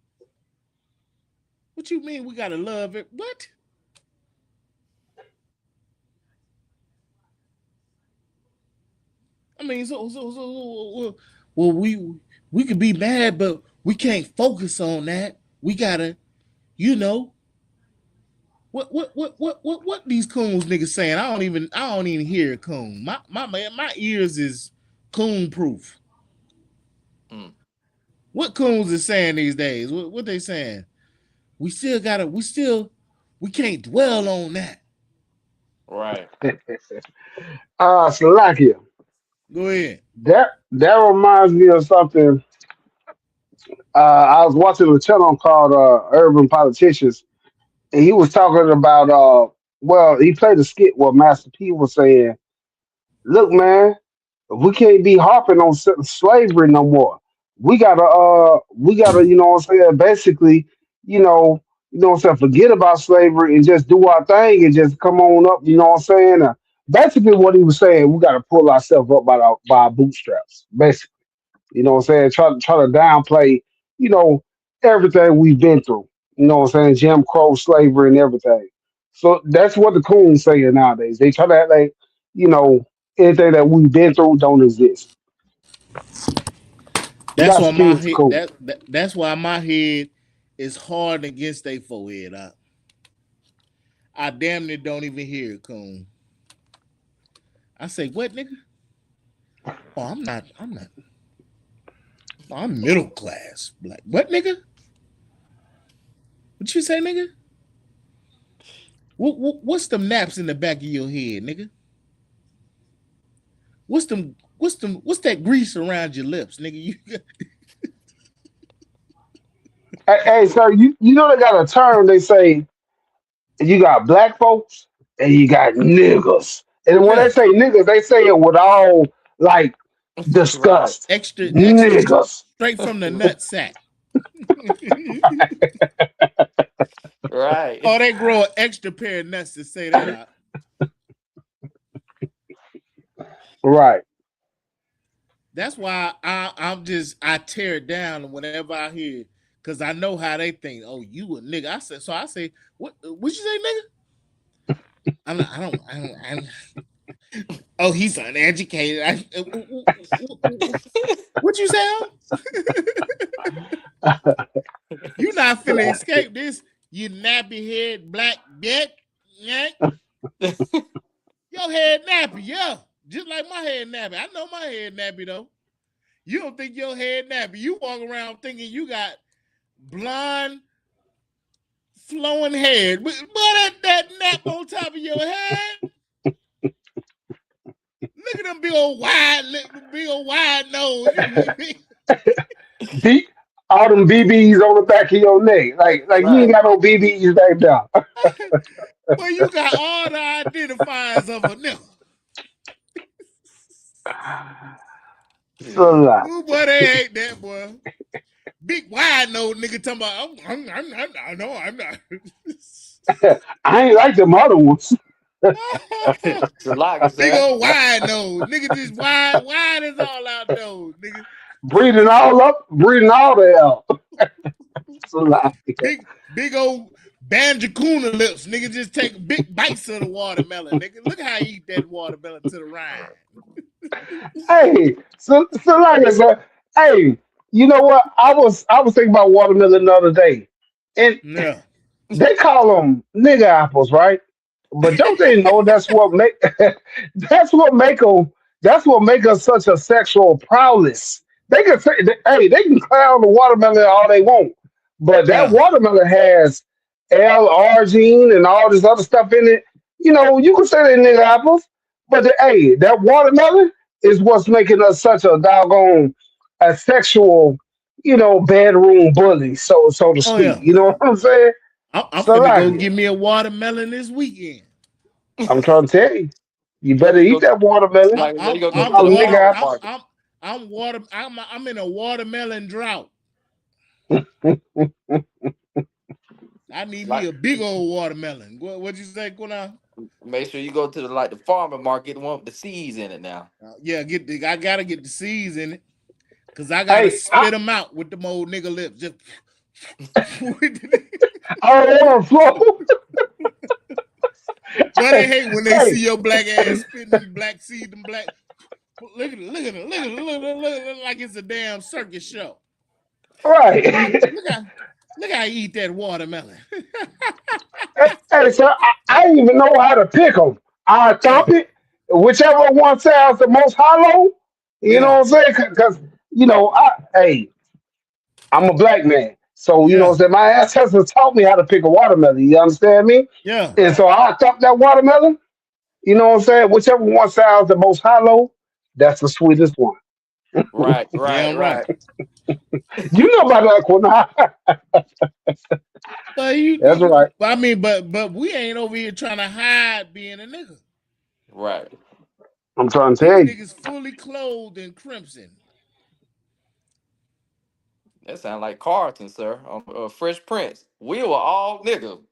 What What you mean we gotta love it? What? I mean, well, we could be mad, but we can't focus on that. We gotta, you know, what these coons niggas saying? I don't even hear a coon. My man, my ears is coon proof. Mm, What coons is saying these days? What they saying? We still gotta, we can't dwell on that. right. Salakia. Go ahead. That reminds me of something. I was watching a channel called Urban Politicians, and he was talking about well, he played a skit where Master P was saying, "Look, man, we can't be harping on slavery no more. We gotta, you know what I'm saying, basically, you know, what I'm saying, forget about slavery and just do our thing and just come on up, you know what I'm saying? Basically what he was saying, we gotta pull ourselves up by our bootstraps, basically. You know what I'm saying? Try to downplay, you know, everything we've been through. You know what I'm saying? Jim Crow, slavery, and everything. So that's what the coons saying nowadays. They try to act like, you know, anything that we've been through don't exist. That's That's why my peace head. cool. That's why my head is hard against their forehead. I damn near don't even hear it, coon. I say, what, nigga? Oh, I'm not. I'm not. I'm middle class. Like, what, nigga? What you say, nigga? What's them naps in the back of your head, nigga? What's them? What's them? What's that grease around your lips, nigga? Hey, sir, you know they got a term they say you got black folks and you got niggas. And when they Yeah, say niggas, they say it with all like Right. disgust. extra Niggas. straight from the nut sack. Right. Oh, they grow an extra pair of nuts to say that out. Right. That's why I tear it down whenever I hear it, because I know how they think. Oh, you a nigga. I say, what you say, nigga? I'm not, I'm oh, he's uneducated. What you say? You not finna escape this, you nappy head black bitch. Yeah. Your head nappy, yeah. Just like my head nappy. I know my head nappy though. You don't think your head nappy. You walk around thinking you got blonde, flowing head. But that nap on top of your head. Look at them big old wide nose. B, all them BBs on the back of your neck. Like you ain't Right. got no BBs back down. Boy, you got all the identifiers of a nigga. So like, Ooh, boy, they hate that, boy. Big wide nose nigga talking about, no, I'm not. I ain't like them other ones. Salaka, Big sir. old wide nose. Nigga just wide as all out nose, nigga. Breathing all up, breathing all the out. So like, Big old banjacuna lips. Nigga just take big bites of the watermelon. Nigga, look how he eat that watermelon to the rind. hey, so like I said, hey, you know what? I was thinking about watermelon the other day, and Yeah. they call them nigga apples, right? But don't they know that's what make that's what make them that's what make us such a sexual prowess. They can say, hey, they can clown the watermelon all they want, but that Yeah. watermelon has L-arginine and all this other stuff in it. You know, you can say they nigga apples, but hey, that watermelon is what's making us such a doggone a sexual, you know, bedroom bully, so to Oh speak. yeah. You know what I'm saying? I'm So finna like go it. get me a watermelon this weekend. I'm trying to tell you, you You better ready to eat go? that watermelon. Like, ready to go Get to the them nigga farmer's apples. market? I'm in a watermelon drought. I need me Like, a big old watermelon. What'd you say, Kuna? make sure you go to the farmer market, the one with the seeds in it now. Yeah, I gotta get the seeds in it. Cause I gotta Hey, spit them out with them old nigga lips. Just all over the floor. But they hate when they Hey, see your black ass spitting them black seed and black. Look at it, look at it, look at it, look like it's a damn circus show. right. Look how look how I eat that watermelon. Hey, sir, I didn't even know how to pick them. I Yeah, thump it, whichever one sounds the most hollow. You know yeah, what I'm saying? Because hey, I'm a black man, so you know what yeah, I'm saying. My ancestors taught me how to pick a watermelon. You understand me? yeah. And so I thump that watermelon. You know what I'm saying? Whichever one sounds the most hollow, that's the sweetest one. Right, right, Damn right. right. You know about that one, huh? But you, That's right. I mean, but we ain't over here trying to hide being a nigga. Right. I'm trying to tell These you. niggas fully clothed in crimson. That sound like Carlton, sir. Fresh Prince. We were all niggas,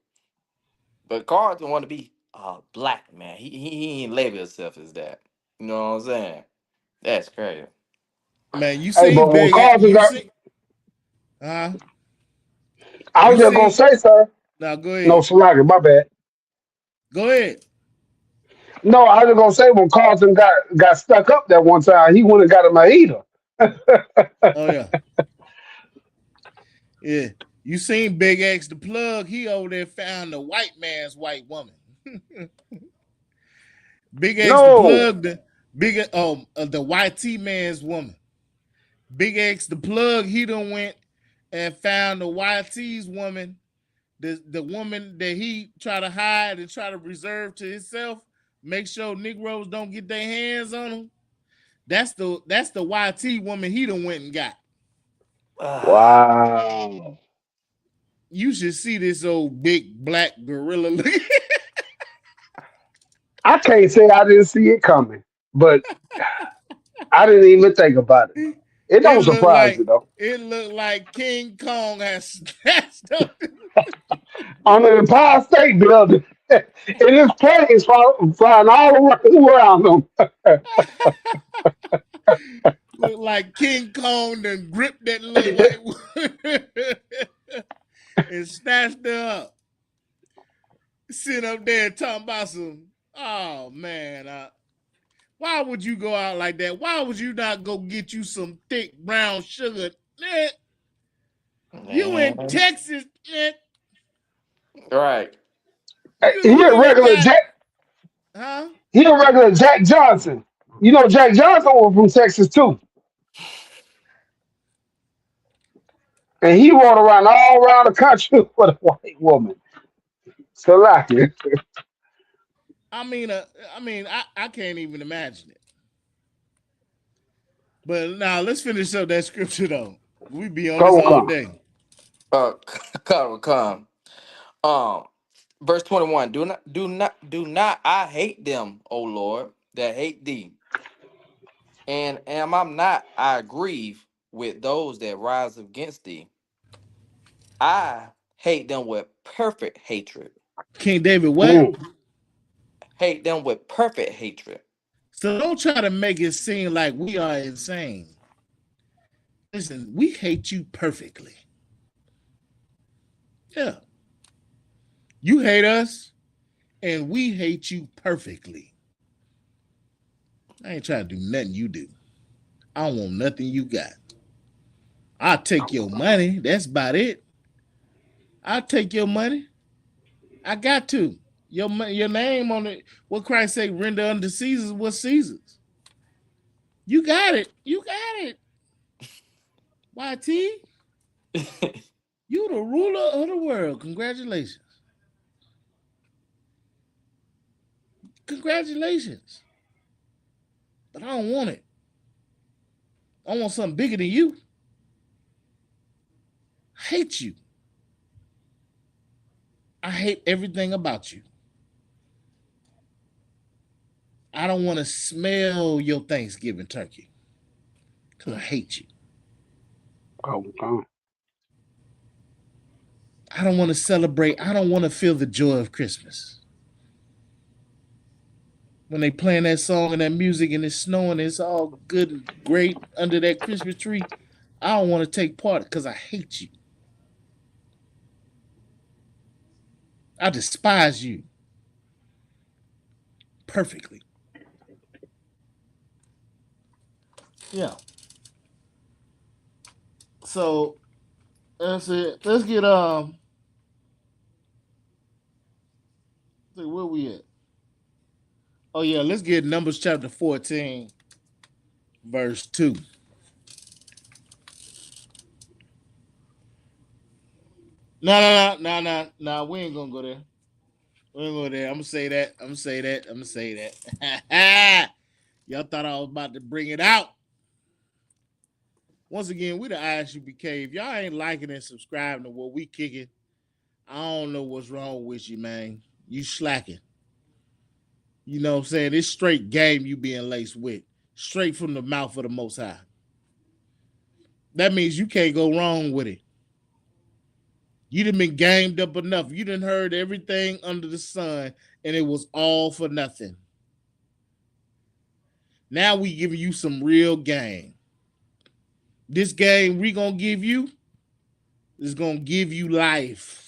but Carlton want to be a black man. He ain't label himself as that. You know what I'm saying? That's crazy. Man, you Hey, but seen when big, Carlton you got, see, uh, I you was just gonna seen. say, sir. Now go No, ahead, Salaki, my bad. go ahead. No, I was gonna say when Carlton got stuck up that one time, he went and got a mojito. Oh yeah, yeah. You seen Big X the plug? He over there found the white man's white woman. Big X the No, plug, the YT man's woman. Big X the plug, he done went and found the YT's woman, the woman that he try to hide and try to reserve to himself, make sure Negroes don't get their hands on him. That's the YT woman he done went and got. wow. You should see this old big black gorilla look. I can't say I didn't see it coming, but I didn't even think about it. It It don't looked surprise you like though. it looked like King Kong has snatched up. On the Empire State Building, and his planes flying all around them. Look like King Kong done gripped that little white woman and snatched her up. Sitting up there talking about some. Oh man, why would you go out like that? Why would you not go get you some thick brown sugar? Eh, you in Man. Texas, eh, Right. you He a really regular got, Jack. huh? He a regular Jack Johnson. You know Jack Johnson was from Texas too, and he rode around all around the country with a white woman. So like it. I mean, I can't even imagine it. But now let's finish up that scripture though. We be on this Come all on. day. Uh, come. Um, verse 21. Do not I hate them, O Lord, that hate thee. And am I not I grieve with those that rise against thee. I hate them with perfect hatred. King David, what? Mm. Hate them with perfect hatred. So don't try to make it seem like we are insane. Listen, we hate you perfectly. Yeah. You hate us, and we hate you perfectly. I ain't trying to do nothing you do. I don't want nothing you got. I'll take your money. That's about it. I'll take your money. I got to. Your name on it. What Christ say, render unto Caesar what Caesar's. You got it. You got it. YT, you the ruler of the world. Congratulations. Congratulations. But I don't want it. I want something bigger than you. I hate you. I hate everything about you. I don't want to smell your Thanksgiving turkey because I hate you. Come on. I don't want to celebrate. I don't want to feel the joy of Christmas. When they playing that song and that music and it's snowing, it's all good and great under that Christmas tree. I don't want to take part because I hate you. I despise you perfectly. Yeah. So that's it. Let's get where we at? Oh yeah, let's get Numbers chapter 14, verse 2. No, no, no, no, no, no. We ain't gonna go there. We ain't gonna go there. I'm gonna say that. I'm gonna say that. I'm gonna say that. Y'all thought I was about to bring it out. Once again, we the Isupk. If y'all ain't liking and subscribing to what we kicking, I don't know what's wrong with you, man. You slacking. You know what I'm saying? It's straight game you being laced with. Straight from the mouth of the Most High. That means you can't go wrong with it. You done been gamed up enough. You done heard everything under the sun, and it was all for nothing. Now we giving you some real game. This game we gonna give you is gonna give you life.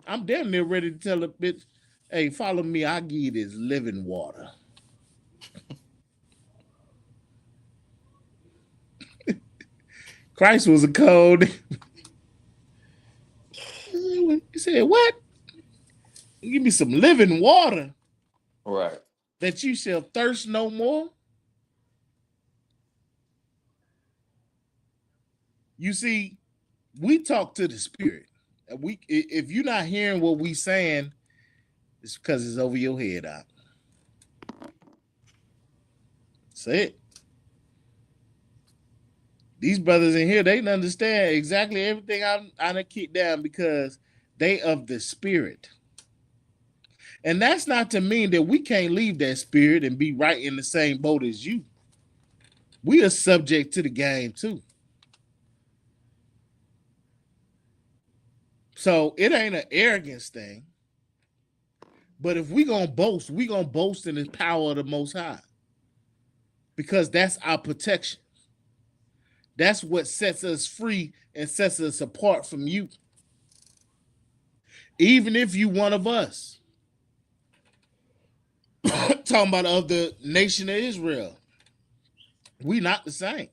I'm damn near ready to tell a bitch, hey, follow me, I'll give you this living water. Christ was a code. He said, what? Give me some living water Right. that you shall thirst no more. You see, we talk to the spirit. We if you're not hearing what we saying, it's because it's over your head out. That's it. These brothers in here, they understand exactly everything I done kicked down because they of the spirit. And that's not to mean that we can't leave that spirit and be right in the same boat as you. We are subject to the game too. So it ain't an arrogance thing. But if we gonna boast in the power of the Most High because that's our protection. That's what sets us free and sets us apart from you. Even if you one of us. Talking about of the nation of Israel. We not the same.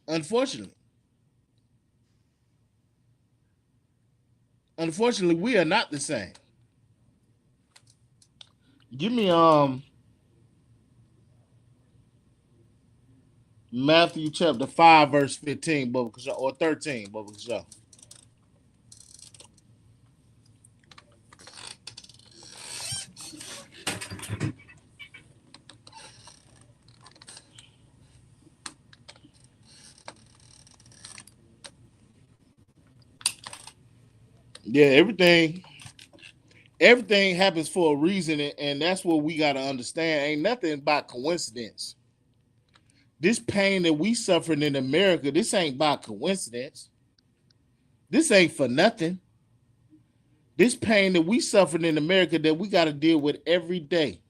Unfortunately. Unfortunately, we are not the same. Give me Matthew chapter 5, verse 15, or 13, Bubba. Yeah, everything happens for a reason, and that's what we gotta understand. Ain't nothing by coincidence. This pain that we suffering in America, this ain't by coincidence. This ain't for nothing. This pain that we suffering in America that we got to deal with every day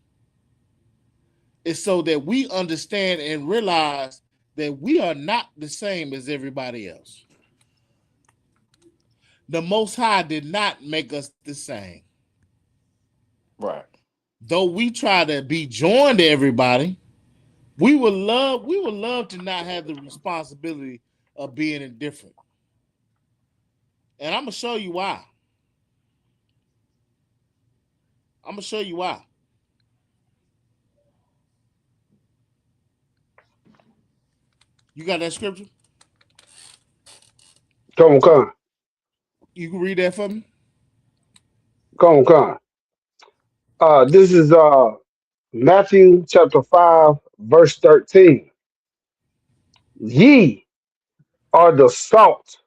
is so that we understand and realize that we are not the same as everybody else. The Most High did not make us the same. Right. Though we try to be joined to everybody, we would love to not have the responsibility of being indifferent. And I'm gonna show you why. I'm gonna show you why. You got that scripture? Come on. You can read that for me? Come on. This is Matthew chapter 5, verse 13. Ye are the salt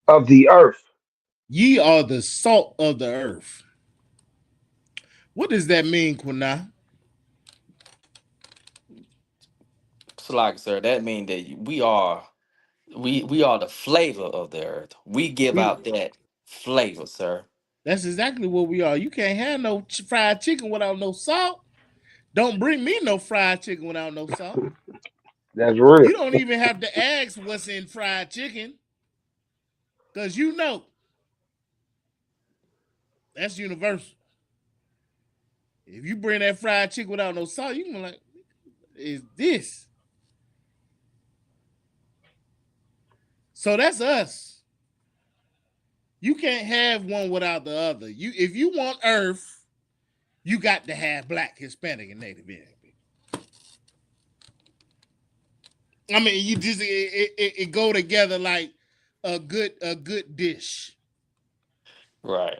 of the earth. Ye are the salt of the earth. What does that mean, Quina? So like, sir, that means that we are the flavor of the earth. We give We out that flavor, sir. That's exactly what we are. You can't have no fried chicken without no salt. Don't bring me no fried chicken without no salt. That's real. You don't even have to ask what's in fried chicken, because you know that's universal. If you bring that fried chicken without no salt, you can be like, is this? So that's us. You can't have one without the other. You if you want Earth, you got to have Black, Hispanic, and Native American. I mean, you just it go together like a good dish. Right.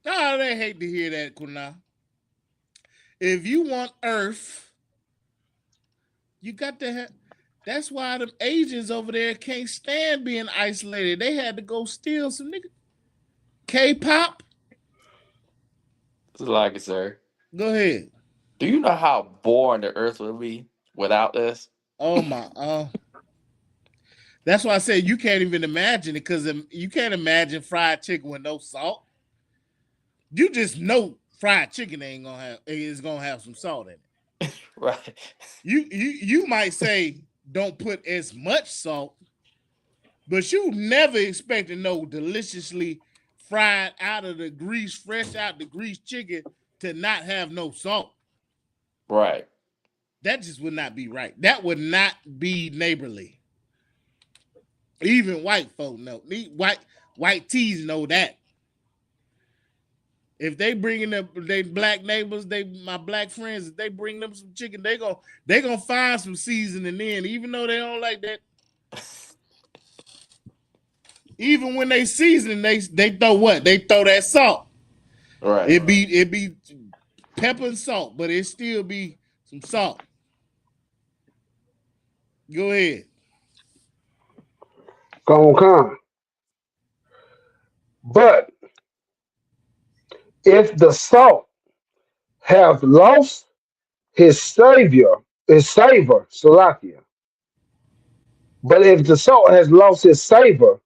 Oh, they hate to hear that, Kuna. If you want Earth, you got to have. That's why them Asians over there can't stand being isolated. They had to go steal some nigga K-pop. It's like it, sir. Go ahead. Do you know how boring the earth would be without us? Oh my. That's why I said you can't even imagine it because you can't imagine fried chicken with no salt. You just know fried chicken ain't gonna have is gonna have some salt in it. Right. You might say don't put as much salt, but you never expect to know deliciously fried out of the grease, fresh out the grease chicken to not have no salt. Right. That just would not be right. That would not be neighborly. Even white folk know. White tees know that. If they bringing up they black neighbors, they my black friends, if they bring them some chicken, they gonna find some seasoning in, even though they don't like that. Even when they season, they throw what? They throw that salt. Right. It be pepper and salt, but it still be some salt. Go ahead. Come. But if the salt have lost his savor, Salakia. But if the salt has lost his savor,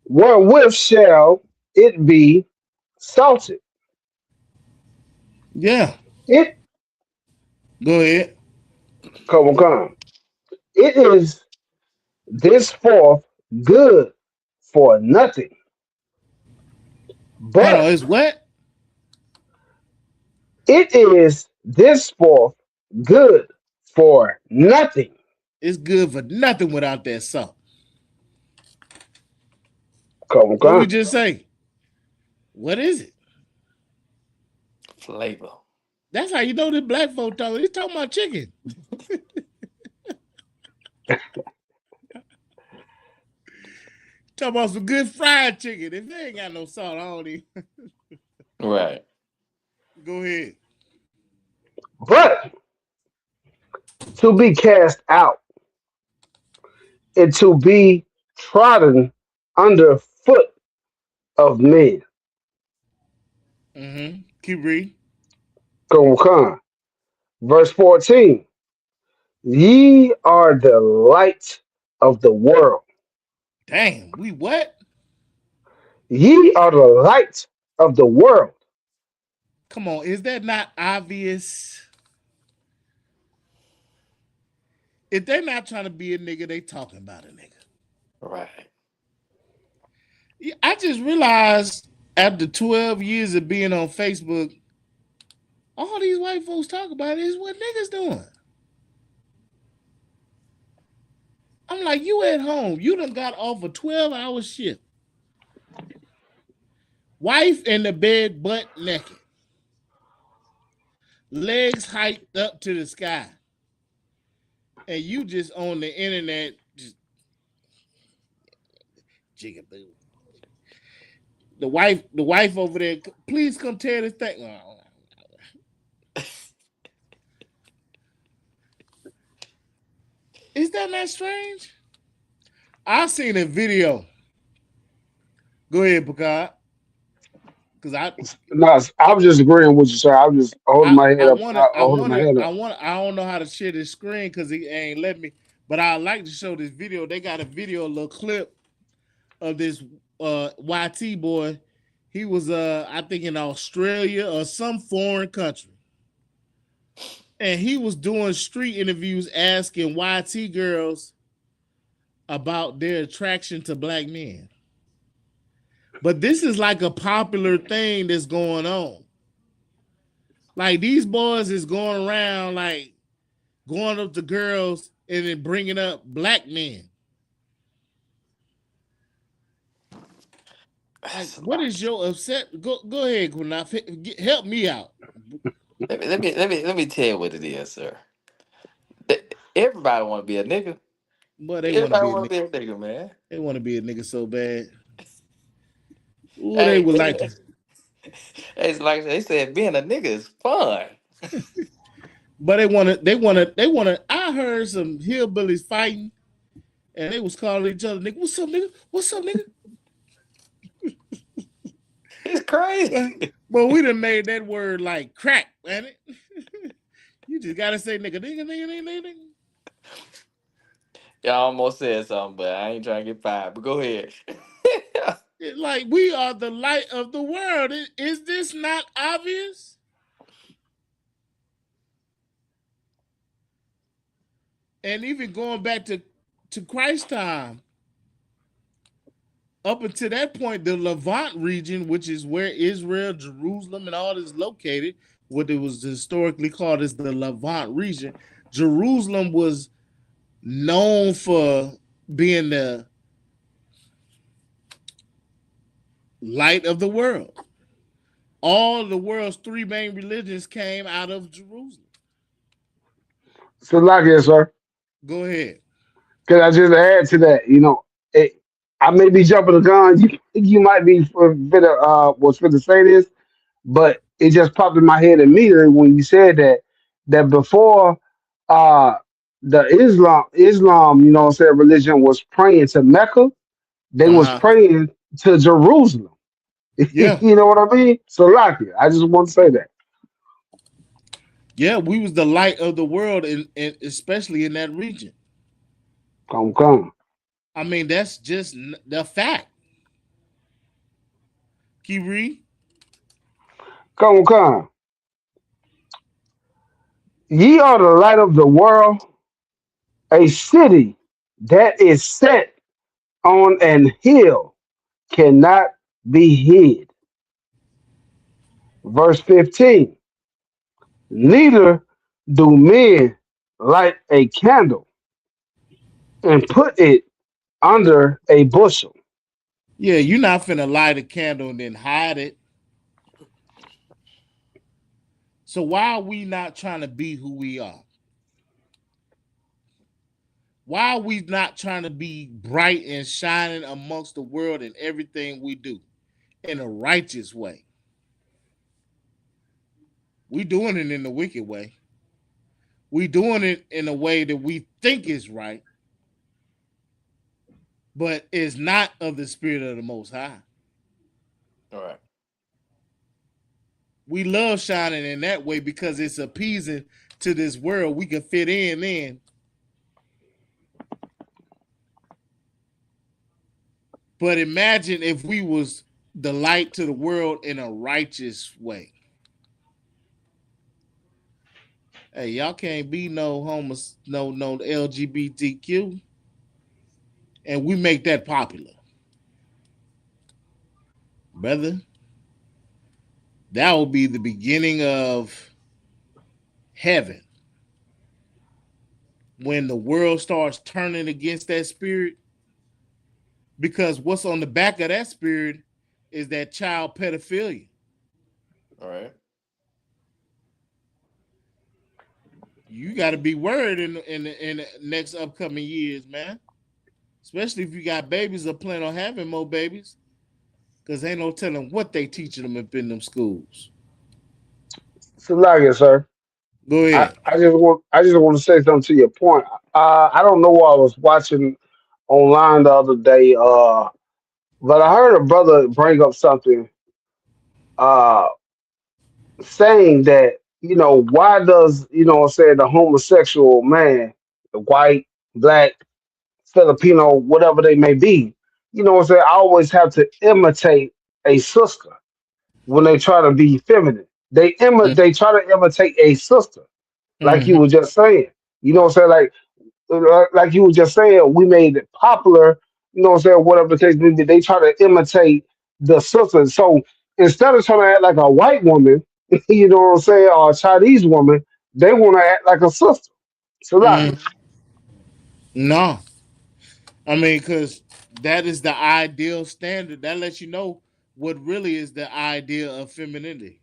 wherewith shall it be salted? Yeah. It Go ahead. come. It is thenceforth good for nothing, Hold on. but It's what? it is thenceforth good for nothing. It's good for nothing without that salt. What we Come. just say? What is it? Flavor. That's how you know this black folk talking. He's talking about chicken. Talking about some good fried chicken. If they ain't got no salt, I don't even. Right. Go ahead. But to be cast out and to be trodden under foot of men. Mm-hmm. Keep reading. Come. Verse 14. Ye are the light of the world. Damn, we what? Ye are the light of the world. Come on, is that not obvious? If they're not trying to be a nigga, they talking about a nigga. Right. Yeah, I just realized after 12 years of being on Facebook, all these white folks talk about is what niggas doing. I'm like, you at home. You done got off a 12-hour shift. Wife in the bed, butt naked. Legs hiked up to the sky. And you just on the internet, just jigaboo. The wife over there, please come tear this thing. Oh, is that not strange? I seen a video. Go ahead, Picard. Because No, I was just agreeing with you, sir. I was just holding I my head I up, wanna I holding my wanna head I up. wanna I don't know how to share this screen because he ain't let me. But I like to show this video. They got a video, a little clip of this YT boy. He was I think in Australia or some foreign country. and he was doing street interviews asking YT girls about their attraction to black men. But this is like a popular thing that's going on. Like these boys is going around like going up to girls and then bringing up black men. Like, That's a what lot. is your upset? Go ahead, Kunaf. Help me out. Let me tell you what it is, sir. Everybody want to be a nigga. But they want to Everybody be a want nigga. to be a nigga, man. They want to be a nigga so bad. Ooh, they Hey, would like to. it's like they said, being a nigga is fun. But they want to. They want to. They want to. I heard some hillbillies fighting, and they was calling each other nigga. What's up, nigga? What's up, nigga? It's crazy. But we done made that word like crack, man. You just gotta say nigga, nigga, nigga, nigga, nigga. Y'all almost said something, but I ain't trying to get fired. But go ahead. Like we are the light of the world. Is this not obvious? And even going back to Christ's time, up until that point, the Levant region, which is where Israel, Jerusalem, and all this located, what it was historically called as the Levant region, Jerusalem was known for being the light of the world. All the world's three main religions came out of Jerusalem. So like it, sir. Go ahead. Can I just add to that? It, I may be jumping the gun. You might be for bit of was for to say this, but it just popped in my head immediately when you said that before uh the Islam, what I'm saying, religion was praying to Mecca, they was Uh-huh. praying to Jerusalem. Yeah. You know what I mean? So like it. I just want to say that. Yeah, we was the light of the world, and especially in that region. Come. I mean, that's just the fact. Keep reading. Come. Ye are the light of the world, a city that is set on an hill cannot be hid. Verse 15. Neither do men light a candle and put it under a bushel. Yeah, you're not finna light a candle and then hide it. So why are we not trying to be who we are? Why are we not trying to be bright and shining amongst the world in everything we do in a righteous way? We doing it in the wicked way. We doing it in a way that we think is right, but it's not of the spirit of the Most High. All right. We love shining in that way because it's appeasing to this world. We can fit in. But imagine if we was the light to the world in a righteous way. Hey, y'all can't be no homos, no LGBTQ, and we make that popular, brother. That will be the beginning of heaven when the world starts turning against that spirit. Because what's on the back of that spirit is that child pedophilia. All right. You got to be worried in the next upcoming years, man. Especially if you got babies or plan on having more babies, because ain't no telling what they teaching them up in them schools. So like it, sir. Go ahead. I just want to say something to your point. I don't know what I was watching online the other day, but I heard a brother bring up something uh saying that, why does, what I'm saying, the homosexual man, the white, black, Filipino, whatever they may be, what I'm saying, always have to imitate a sister when they try to be feminine. They try to imitate a sister. like you Mm-hmm. were just saying. You know what I'm saying? Like you were just saying, we made it popular. You know what I'm saying? Whatever the case may be, they try to imitate the sisters. So instead of trying to act like a white woman, you know what I'm saying, or a Chinese woman, they want to act like a sister. So like, Mm. No, I mean, because that is the ideal standard. That lets you know what really is the idea of femininity.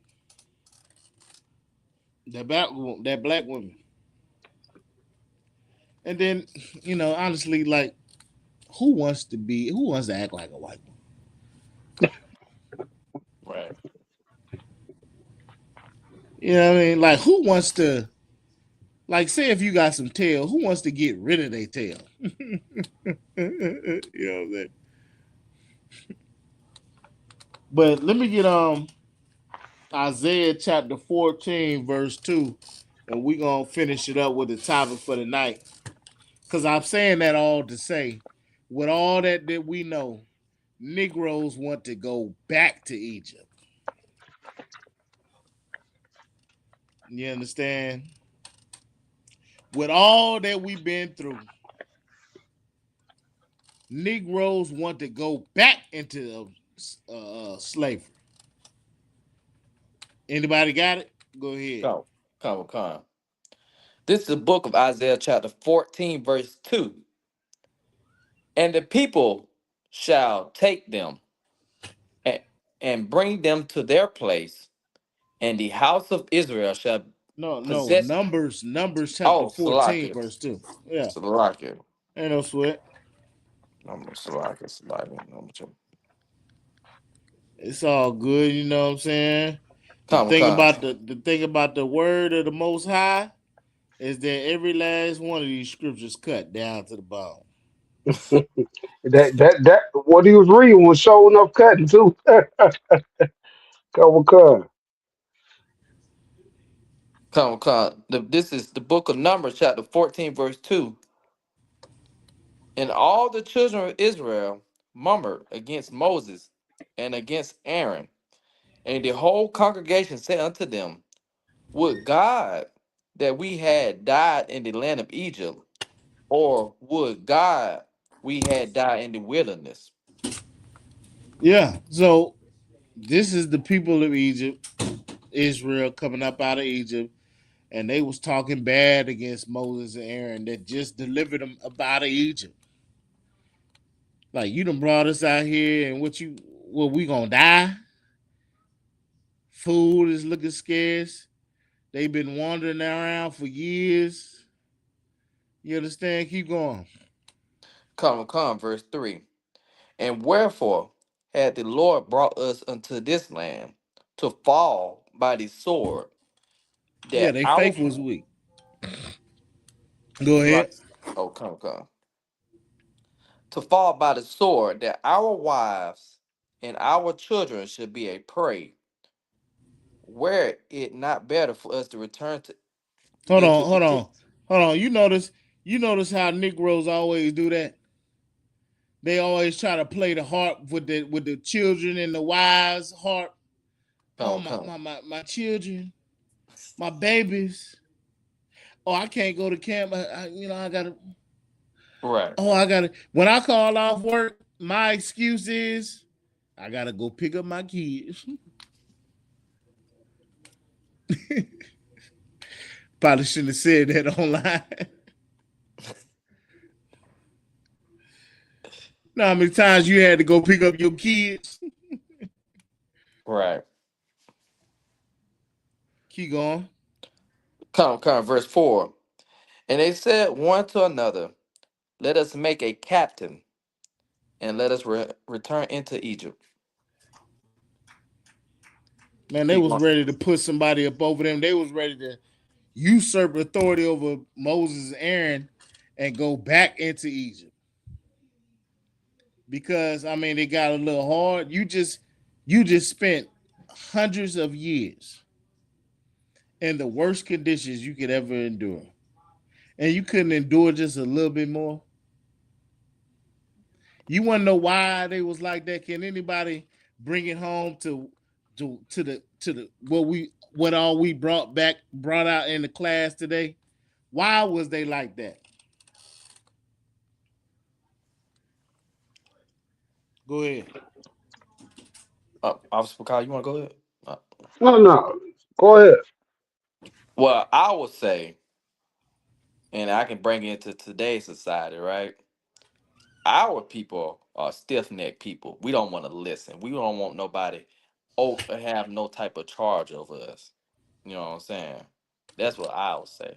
That black woman, and then honestly, like who wants to act like a white woman? Right. You know what I mean? Like who wants to like say if you got some tail, who wants to get rid of their tail? You know what I'm saying? But let me get Isaiah chapter 14, verse 2, and we're gonna finish it up with the topic for the night. Cause I'm saying that all to say, with all that we know, Negroes want to go back to Egypt. You understand? With all that we've been through, Negroes want to go back into slavery. Anybody got it? Go ahead. Come. This is the book of Isaiah, chapter 14, verse 2. And the people shall take them and, and bring them to their place, and the house of Israel shall No, no, possess. Numbers chapter Oh, 14, Salakia. verse 2. Yeah, Salakia. ain't no sweat. Salakia. Number two. It's all good, you know what I'm saying? The Come, thing come. about the thing about the word of the most high is that every last one of these scriptures cut down to the bone. that what he was reading was showing up cutting too. Cover. Come. This is the book of Numbers, chapter 14, verse 2. And all the children of Israel murmured against Moses and against Aaron. And the whole congregation said unto them, would God that we had died in the land of Egypt, or would God we had died in the wilderness? Yeah, so this is the people of Egypt, Israel coming up out of Egypt, and they was talking bad against Moses and Aaron that just delivered them up out of Egypt. Like you done brought us out here, and what we gonna die? Food is looking scarce. They've been wandering around for years. You understand? Keep going. Come, verse 3. And wherefore had the Lord brought us unto this land to fall by the sword, Yeah, that they our faith was weak. Go like ahead. oh come to fall by the sword, that our wives and our children should be a prey. Were it not better for us to return to Hold into on, hold on, Egypt? hold on. You notice how Negroes always do that? They always try to play the harp with the children and the wives' harp. Oh Come. my children, my babies. Oh, I can't go to camp. I gotta. Right. Oh, I gotta. When I call off work, my excuse is I gotta go pick up my kids. Probably shouldn't have said that online. Know how many times you had to go pick up your kids? Right. Keep going. Come, verse 4. And they said one to another, let us make a captain, and let us return into Egypt. Man, they Keep was going. ready to put somebody up over them. They was ready to usurp authority over Moses and Aaron and go back into Egypt. Because I mean they got a little hard. You just spent hundreds of years in the worst conditions you could ever endure. And you couldn't endure just a little bit more. You wanna know why they was like that? Can anybody bring it home to the what we what all we brought out in the class today? Why was they like that? Go ahead. Officer Kyle, you want to go ahead? Uh, No, no. Go ahead. well, I would say, and I can bring it into today's society, right? Our people are stiff necked people. We don't want to listen. We don't want nobody have no type of charge over us. You know what I'm saying? That's what I would say.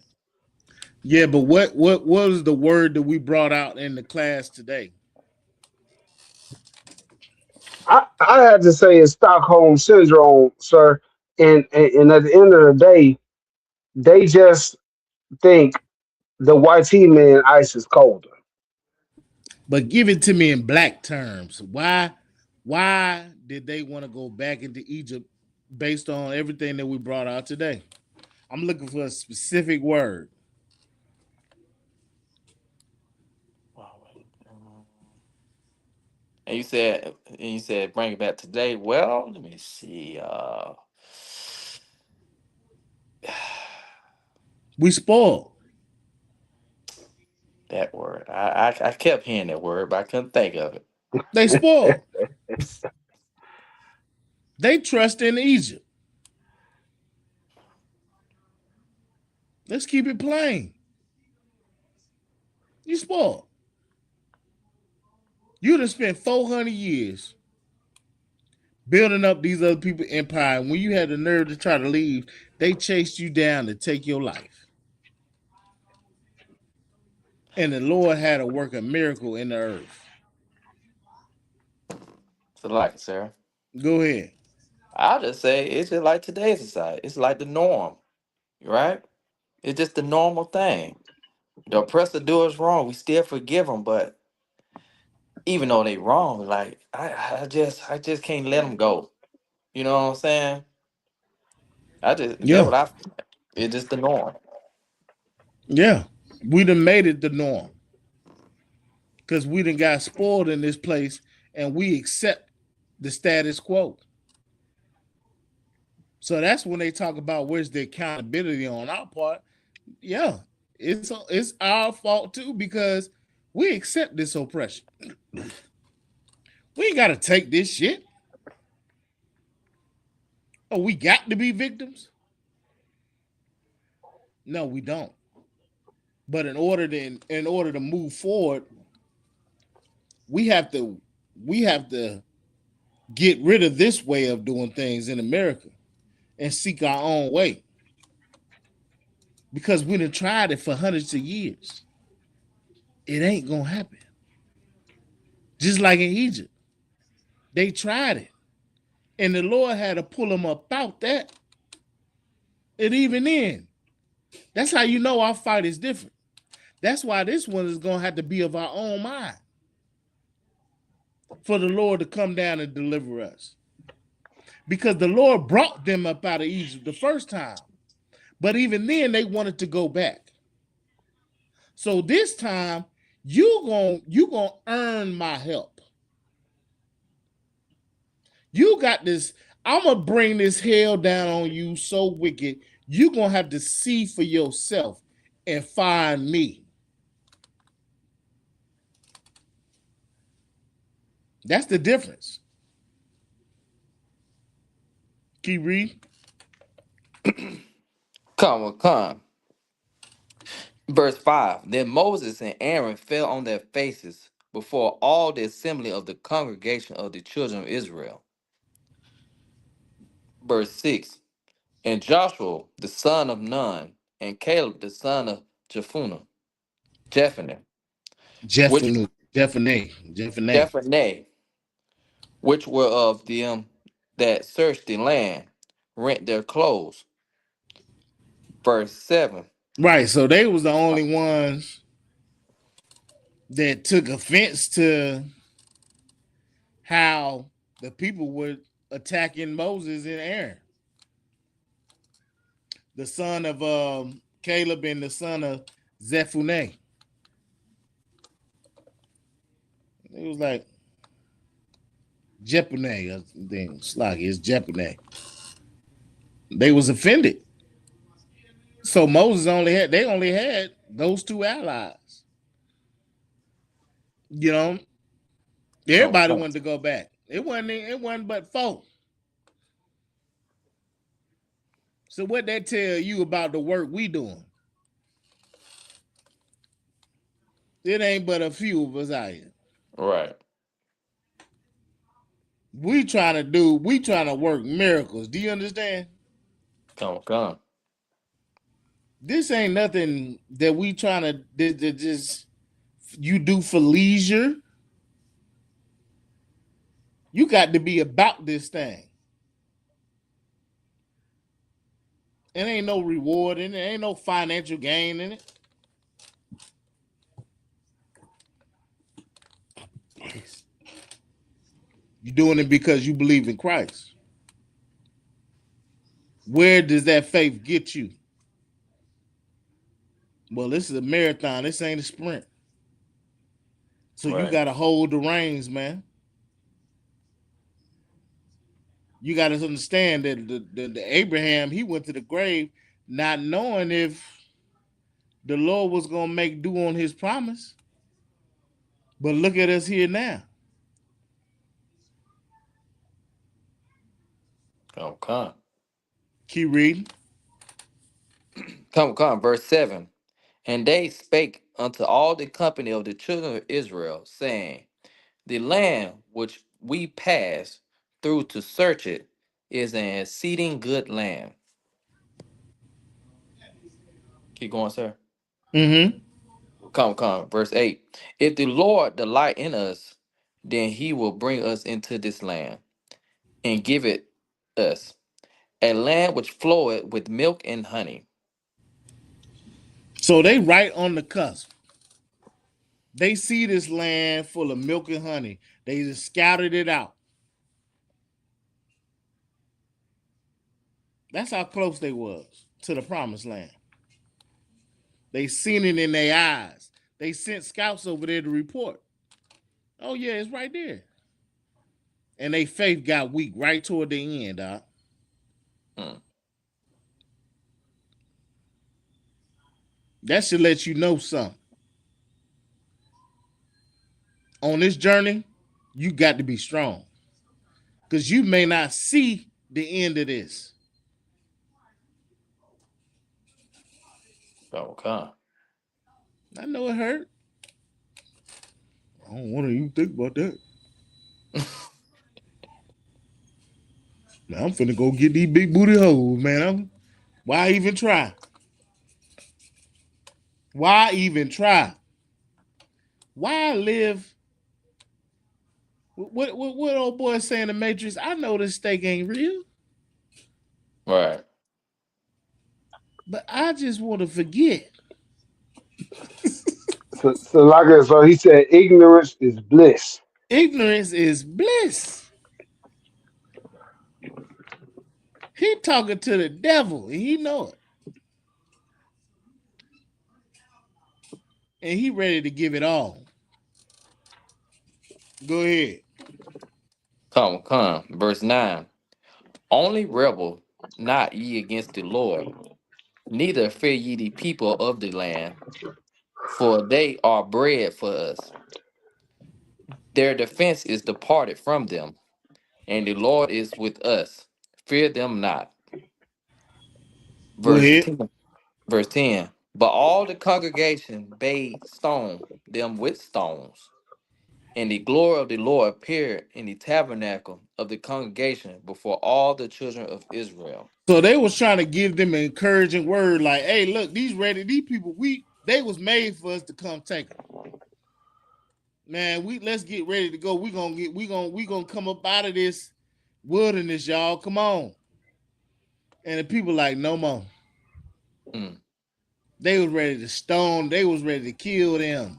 Yeah, but what was the word that we brought out in the class today? I had to say it's Stockholm syndrome, sir. And at the end of the day, they just think the white tea man ice is colder. But give it to me in black terms. Why did they want to go back into Egypt based on everything that we brought out today? I'm looking for a specific word. Wow. And you said bring it back today. Well, let me see. We spoiled. That word. I kept hearing that word, but I couldn't think of it. They spoiled. They trust in Egypt. Let's keep it plain. You spoiled. You'd have spent 400 years building up these other people's empire. And when you had the nerve to try to leave, they chased you down to take your life. And the Lord had to work a miracle in the earth. So like it, Sarah. Go ahead. I'll just say it's just like today's society. It's like the norm, right? It's just the normal thing. The oppressor do us wrong, we still forgive them, but even though they wrong, like I just can't let them go. You know what I'm saying? I just that's Yeah. what I feel. It's just the norm. Yeah. We done made it the norm because we done got spoiled in this place and we accept the status quo. So that's when they talk about where's the accountability on our part. Yeah, it's our fault too because we accept this oppression. We ain't got to take this shit. Oh, we got to be victims? No, we don't. But in order to move forward, we have to we have to get rid of this way of doing things in America and seek our own way because we done tried it for hundreds of years. It ain't gonna happen. Just like in Egypt, they tried it, and the Lord had to pull them up out that. And even then, that's how you know our fight is different. That's why this one is gonna have to be of our own mind for the Lord to come down and deliver us. Because the Lord brought them up out of Egypt the first time, but even then they wanted to go back. So this time you gonna earn my help. You got this. I'm gonna bring this hell down on you so wicked. You gonna have to see for yourself and find me. That's the difference. Keep reading. Come. Verse 5. Then Moses and Aaron fell on their faces before all the assembly of the congregation of the children of Israel. Verse 6. And Joshua, the son of Nun, and Caleb, the son of Jephunneh, which Jephunneh. Jephunneh, which were of them that searched the land, rent their clothes. Verse 7. Right. So they was the only ones that took offense to how the people were attacking Moses and Aaron, the son of Caleb and the son of Zephuneh. It was like Jepuneh. Then Slocky, it's Jepuneh. They was offended. So Moses only had those two allies. You know, Come, everybody come. wanted to go back. It wasn't but four. So what that tell you about the work we doing? It ain't but a few of us out here. Right. We trying to work miracles. Do you understand? Come, come. This ain't nothing that we trying to just you do for leisure. You got to be about this thing. It ain't no reward in it. Ain't no financial gain in it. You're doing it because you believe in Christ. Where does that faith get you? Well, this is a marathon. This ain't a sprint. So you Right. got to hold the reins, man. You got to understand that the Abraham, he went to the grave not knowing if the Lord was going to make do on his promise. But look at us here now. Come, come. Keep reading. Come, come. Verse 7. And they spake unto all the company of the children of Israel, saying, the land which we pass through to search it is an exceeding good land. Keep going, sir. Mm-hmm. Come, come. Verse 8. If the Lord delight in us, then he will bring us into this land and give it us, a land which floweth with milk and honey. So they right on the cusp. They see this land full of milk and honey. They just scouted it out. That's how close they was to the promised land. They seen it in their eyes. They sent scouts over there to report. Oh yeah, it's right there. And they faith got weak right toward the end, dog. Hmm. That should let you know something. On this journey, you got to be strong. Because you may not see the end of this. Come, come. I know it hurt. I don't want to even think about that. Man, I'm finna go get these big booty hoes, man. Why even try? Why even try? Why live? What old boy saying the Matrix? I know this steak ain't real, Right. but I just want to forget. So like I so he said, ignorance is bliss. Ignorance is bliss. He talking to the devil, and he know it, and he ready to give it all. Go ahead. Come, come. Verse 9. Only rebel not ye against the Lord, neither fear ye the people of the land, for they are bread for us. Their defense is departed from them, and the Lord is with us. Fear them not. Go Verse ahead. 10. Verse 10. But all the congregation bade stone them with stones, and the glory of the Lord appeared in the tabernacle of the congregation before all the children of Israel. So they was trying to give them an encouraging word, like, "Hey, look, these people, they was made for us to come take them. Man, let's get ready to go. We gonna come up out of this wilderness, y'all. Come on." And the people like, no more. Mm. They was ready to stone. They was ready to kill them.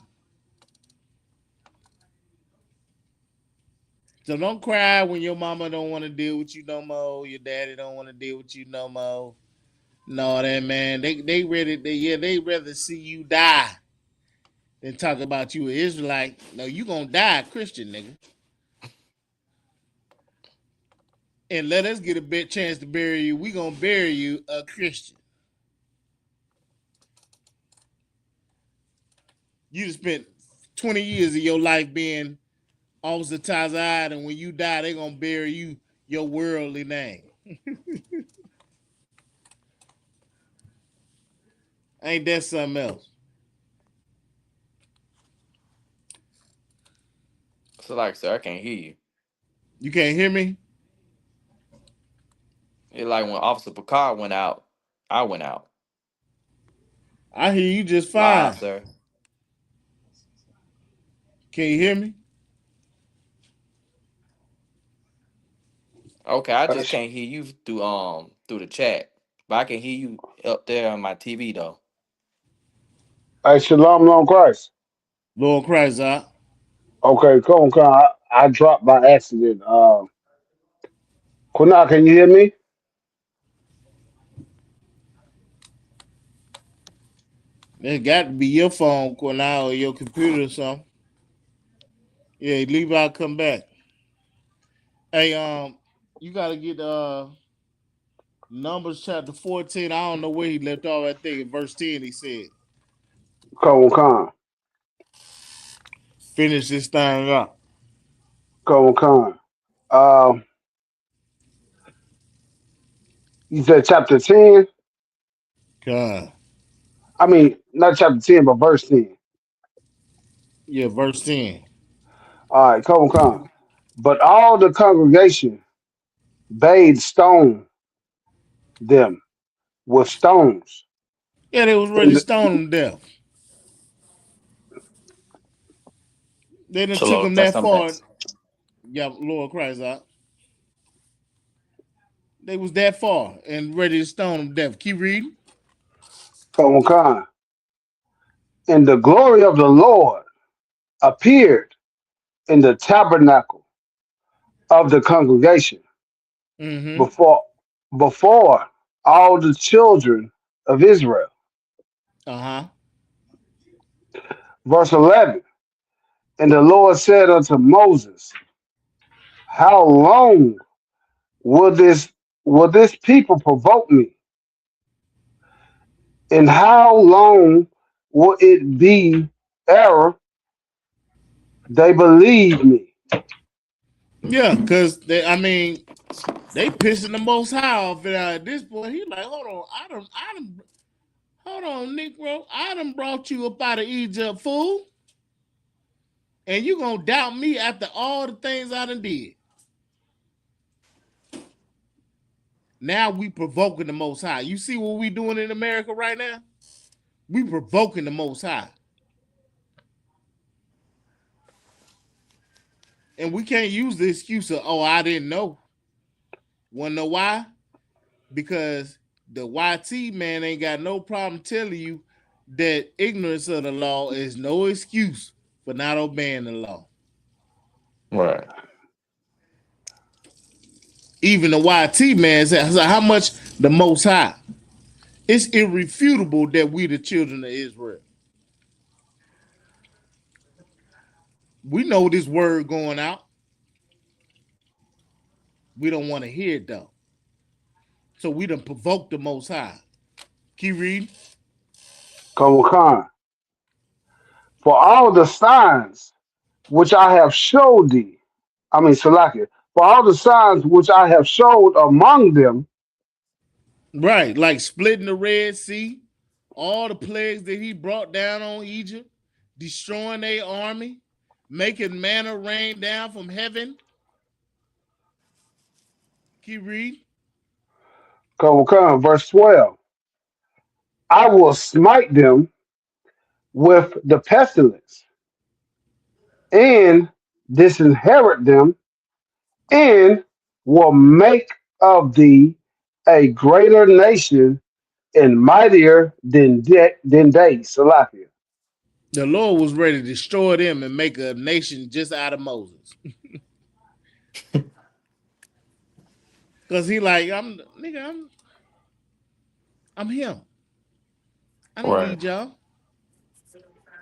So don't cry when your mama don't want to deal with you no more. Your daddy don't want to deal with you no more. No, that man, they ready. They rather see you die than talk about you an Israelite. No, you gonna die, Christian nigga. and let us get a bit chance to bury you, we gonna bury you a Christian. You just spent 20 years of your life being Officer Tazad, and when you die, they gonna bury you your worldly name. Ain't that something else? So like, sir, I can't hear you. You can't hear me? It's like when Officer Picard went out, I went out. I hear you just Live, fine. sir. Can you hear me? Okay, I Hey, just can't hear you through the chat, but I can hear you up there on my TV though. hey, Shalom, long Christ. Lord Christ, Okay, come on. I dropped by accident. Kuna, can you hear me? it got to be your phone now or your computer or something. Yeah, leave out, come back. Hey, you gotta get Numbers chapter 14. I don't know where he left off. I think in verse 10 he said, Come. finish this thing up. Come. Um, you said chapter 10? God. I mean, not chapter 10, but verse 10. Yeah, verse 10. All right, come. But all the congregation bade stone them with stones. Yeah, they was ready In to the, stone him to death. They done took Shalom, him that's that something. far. Yeah, Lord Christ out. They was that far and ready to stone him to death. Keep reading. come. And the glory of the Lord appeared in the tabernacle of the congregation Mm-hmm. before before all the children of Israel. Uh-huh. Verse 11. And the Lord said unto Moses, how long will this people provoke me? And how long will it be ere they believe me? Yeah, because they pissing the most high off at this point. He like, hold on, hold on, Negro. I done brought you up out of Egypt, fool. And you gonna doubt me after all the things I done did. Now we provoking the most high. You see what we doing in America right now? We provoking the most high. And we can't use the excuse of, oh, I didn't know. Wanna know why? Because the YT man ain't got no problem telling you that ignorance of the law is no excuse for not obeying the law. Right. Even the YT man says, how much the most high? It's irrefutable that we the children of Israel. We know this word going out. We don't want to hear it though. So we done provoked the most high. Keep reading. Come. For all the signs which I have showed thee, I mean Salakia, for all the signs which I have showed among them, Right, like splitting the Red Sea, all the plagues that he brought down on Egypt, destroying their army, making manna rain down from heaven. Keep reading. verse 12, I will smite them with the pestilence and disinherit them and will make of thee a greater nation and mightier than they. Salakia. The Lord was ready to destroy them and make a nation just out of Moses. Cause he like, I'm him. I don't Right. need y'all.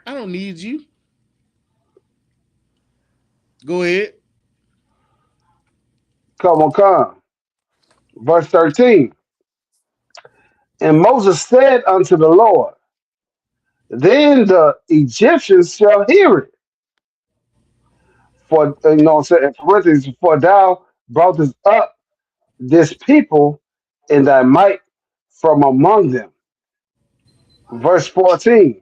I don't need you. Go ahead. Come. Verse 13. And Moses said unto the Lord, then the Egyptians shall hear it. For what I'm saying, in parentheses, for thou broughtest up this people in thy might from among them. Verse 14.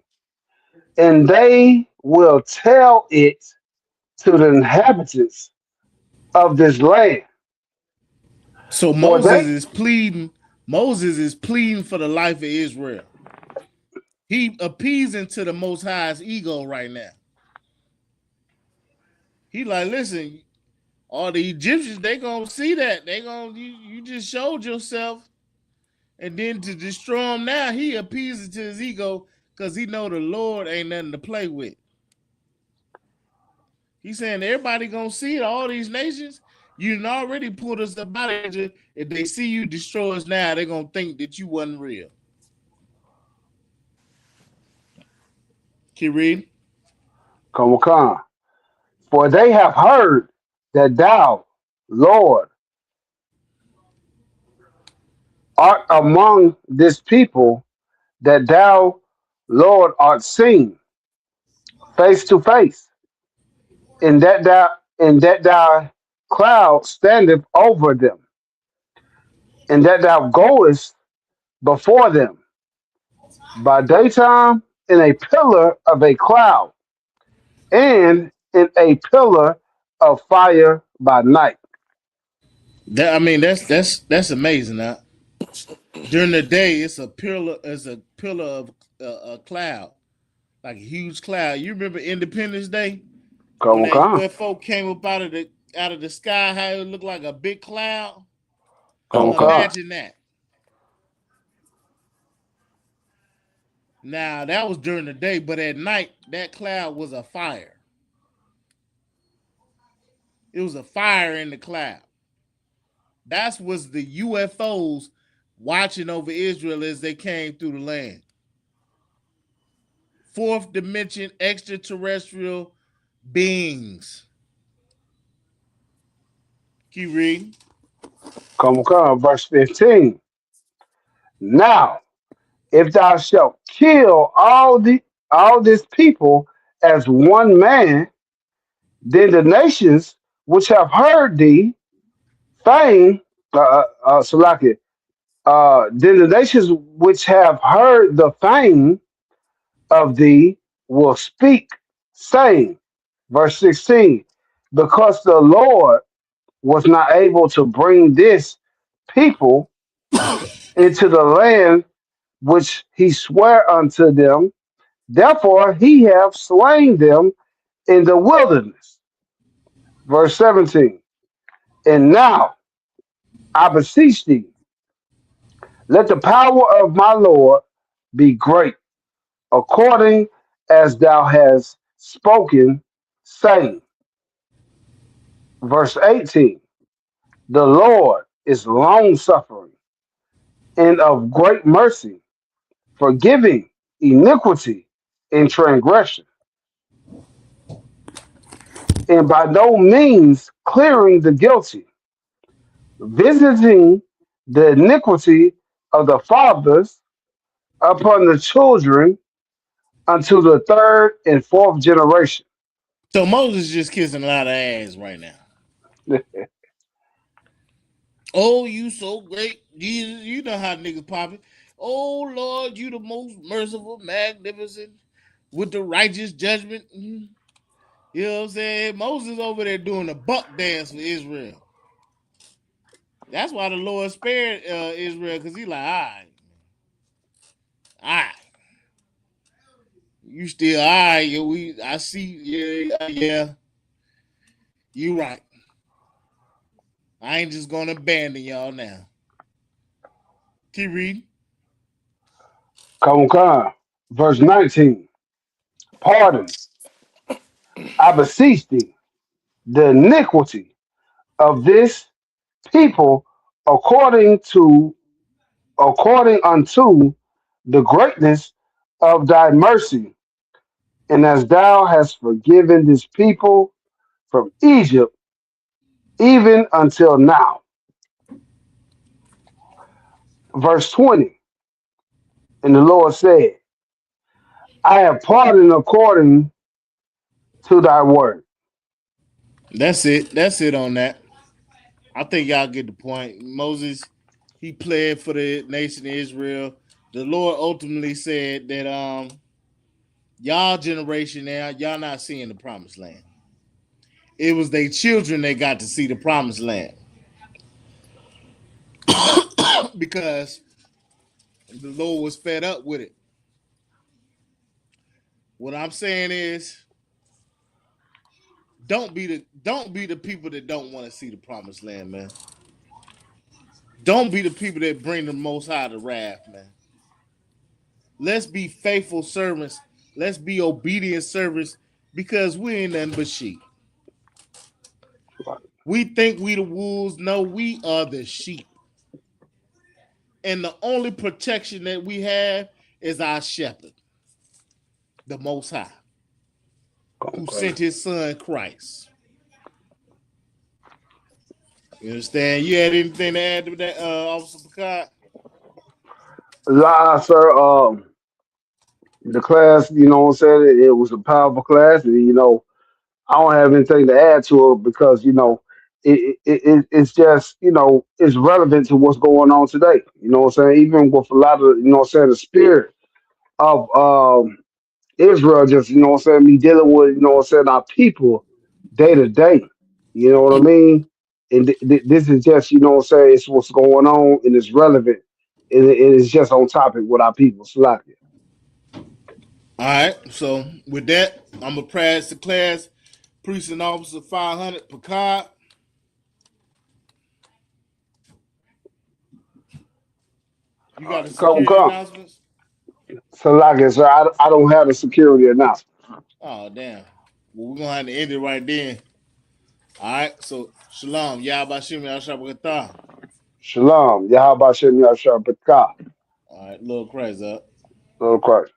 And they will tell it to the inhabitants of this land. So For they Moses is pleading for the life of Israel. He appeasing to the Most High's ego right now. He like, listen, all the Egyptians, they gonna see that. They gonna you just showed yourself. And then to destroy him now, he appeases to his ego because he know the Lord ain't nothing to play with. He's saying everybody gonna see it, all these nations. You done already pulled us up out of Egypt. If they see you destroy us now, they're gonna think that you wasn't real. Keep reading. come, for they have heard that thou, Lord, art among this people, that thou, Lord, art seen face to face, and that thy cloud standeth over them, and that thou goest before them by daytime in a pillar of a cloud, and in a pillar of fire by night. That I mean, that's amazing. Huh? During the day, it's a pillar of a cloud, like a huge cloud. You remember Independence Day when that Come, UFO came up out of the sky? How it looked like a big cloud. Oh God. Imagine that. Now that was during the day, but at night that cloud was a fire. It was a fire in the cloud. That's was the UFOs watching over Israel as they came through the land. Fourth dimension extraterrestrial beings. Keep reading. Verse 15. Now, if thou shalt kill all this people as one man, then the nations which have heard thee fame, Salaki, then the nations which have heard the fame of thee will speak, saying, verse 16, because the Lord was not able to bring this people into the land which he sware unto them, therefore he hath slain them in the wilderness. Verse 17, and now I beseech thee, let the power of my Lord be great, according as thou hast spoken, saying. Verse 18, the Lord is long suffering and of great mercy, forgiving iniquity and transgression, and by no means clearing the guilty, visiting the iniquity of the fathers upon the children unto the third and fourth generation. So Moses just kissing a lot of ass right now. Oh, you so great, Jesus. You know how niggas popping. Oh Lord, you the most merciful, magnificent, with the righteous judgment. Mhm. You know what I'm saying? Moses over there doing a buck dance for Israel. That's why the Lord spared Israel, because he like, all right, you still all right. I see, yeah, you right. I ain't just gonna abandon y'all now. Keep reading. Come. Verse 19. Pardon, I beseech thee, the iniquity of this people according to according unto the greatness of thy mercy, and as thou hast forgiven this people from Egypt, even until now. Verse 20, and the Lord said, I have pardoned according to thy word. That's it. That's it on that. I think y'all get the point. Moses, he pled for the nation of Israel. The Lord ultimately said that y'all generation now, y'all not seeing the promised land. It was their children that got to see the promised land because the Lord was fed up with it. What I'm saying is, don't be the people that don't want to see the promised land, man. Don't be the people that bring the Most High to wrath, man. Let's be faithful servants. Let's be obedient servants because we ain't nothing but sheep. We think we the wolves. No, we are the sheep. And the only protection that we have is our shepherd, the Most High, who Okay. sent his son Christ. You understand? You had anything to add to that, Officer Picard? Sir, the class, you know what I'm saying? It was a powerful class. And, I don't have anything to add to it because, it's just, it's relevant to what's going on today. You know what I'm saying? Even with a lot of, what I'm saying, the spirit of Israel, just, what I'm saying, me dealing with, what I'm saying, our people day to day. You know what I mean? And this is just, what I'm saying, it's what's going on and it's relevant. And it's just on topic with our people. Slack it. All right. So with that, I'm gonna pass the class. Precinct Officer 500 Picard. You All got the right, come, security come. announcements? Slack it, sir. I don't have the security announcement. Oh damn. Well, we're gonna have to end it right then. All right. So shalom. Yabashim Yashabakata. Shalom. Yahweh Shem Yahshua B'Kah. All right. Little Christ up. Little Christ.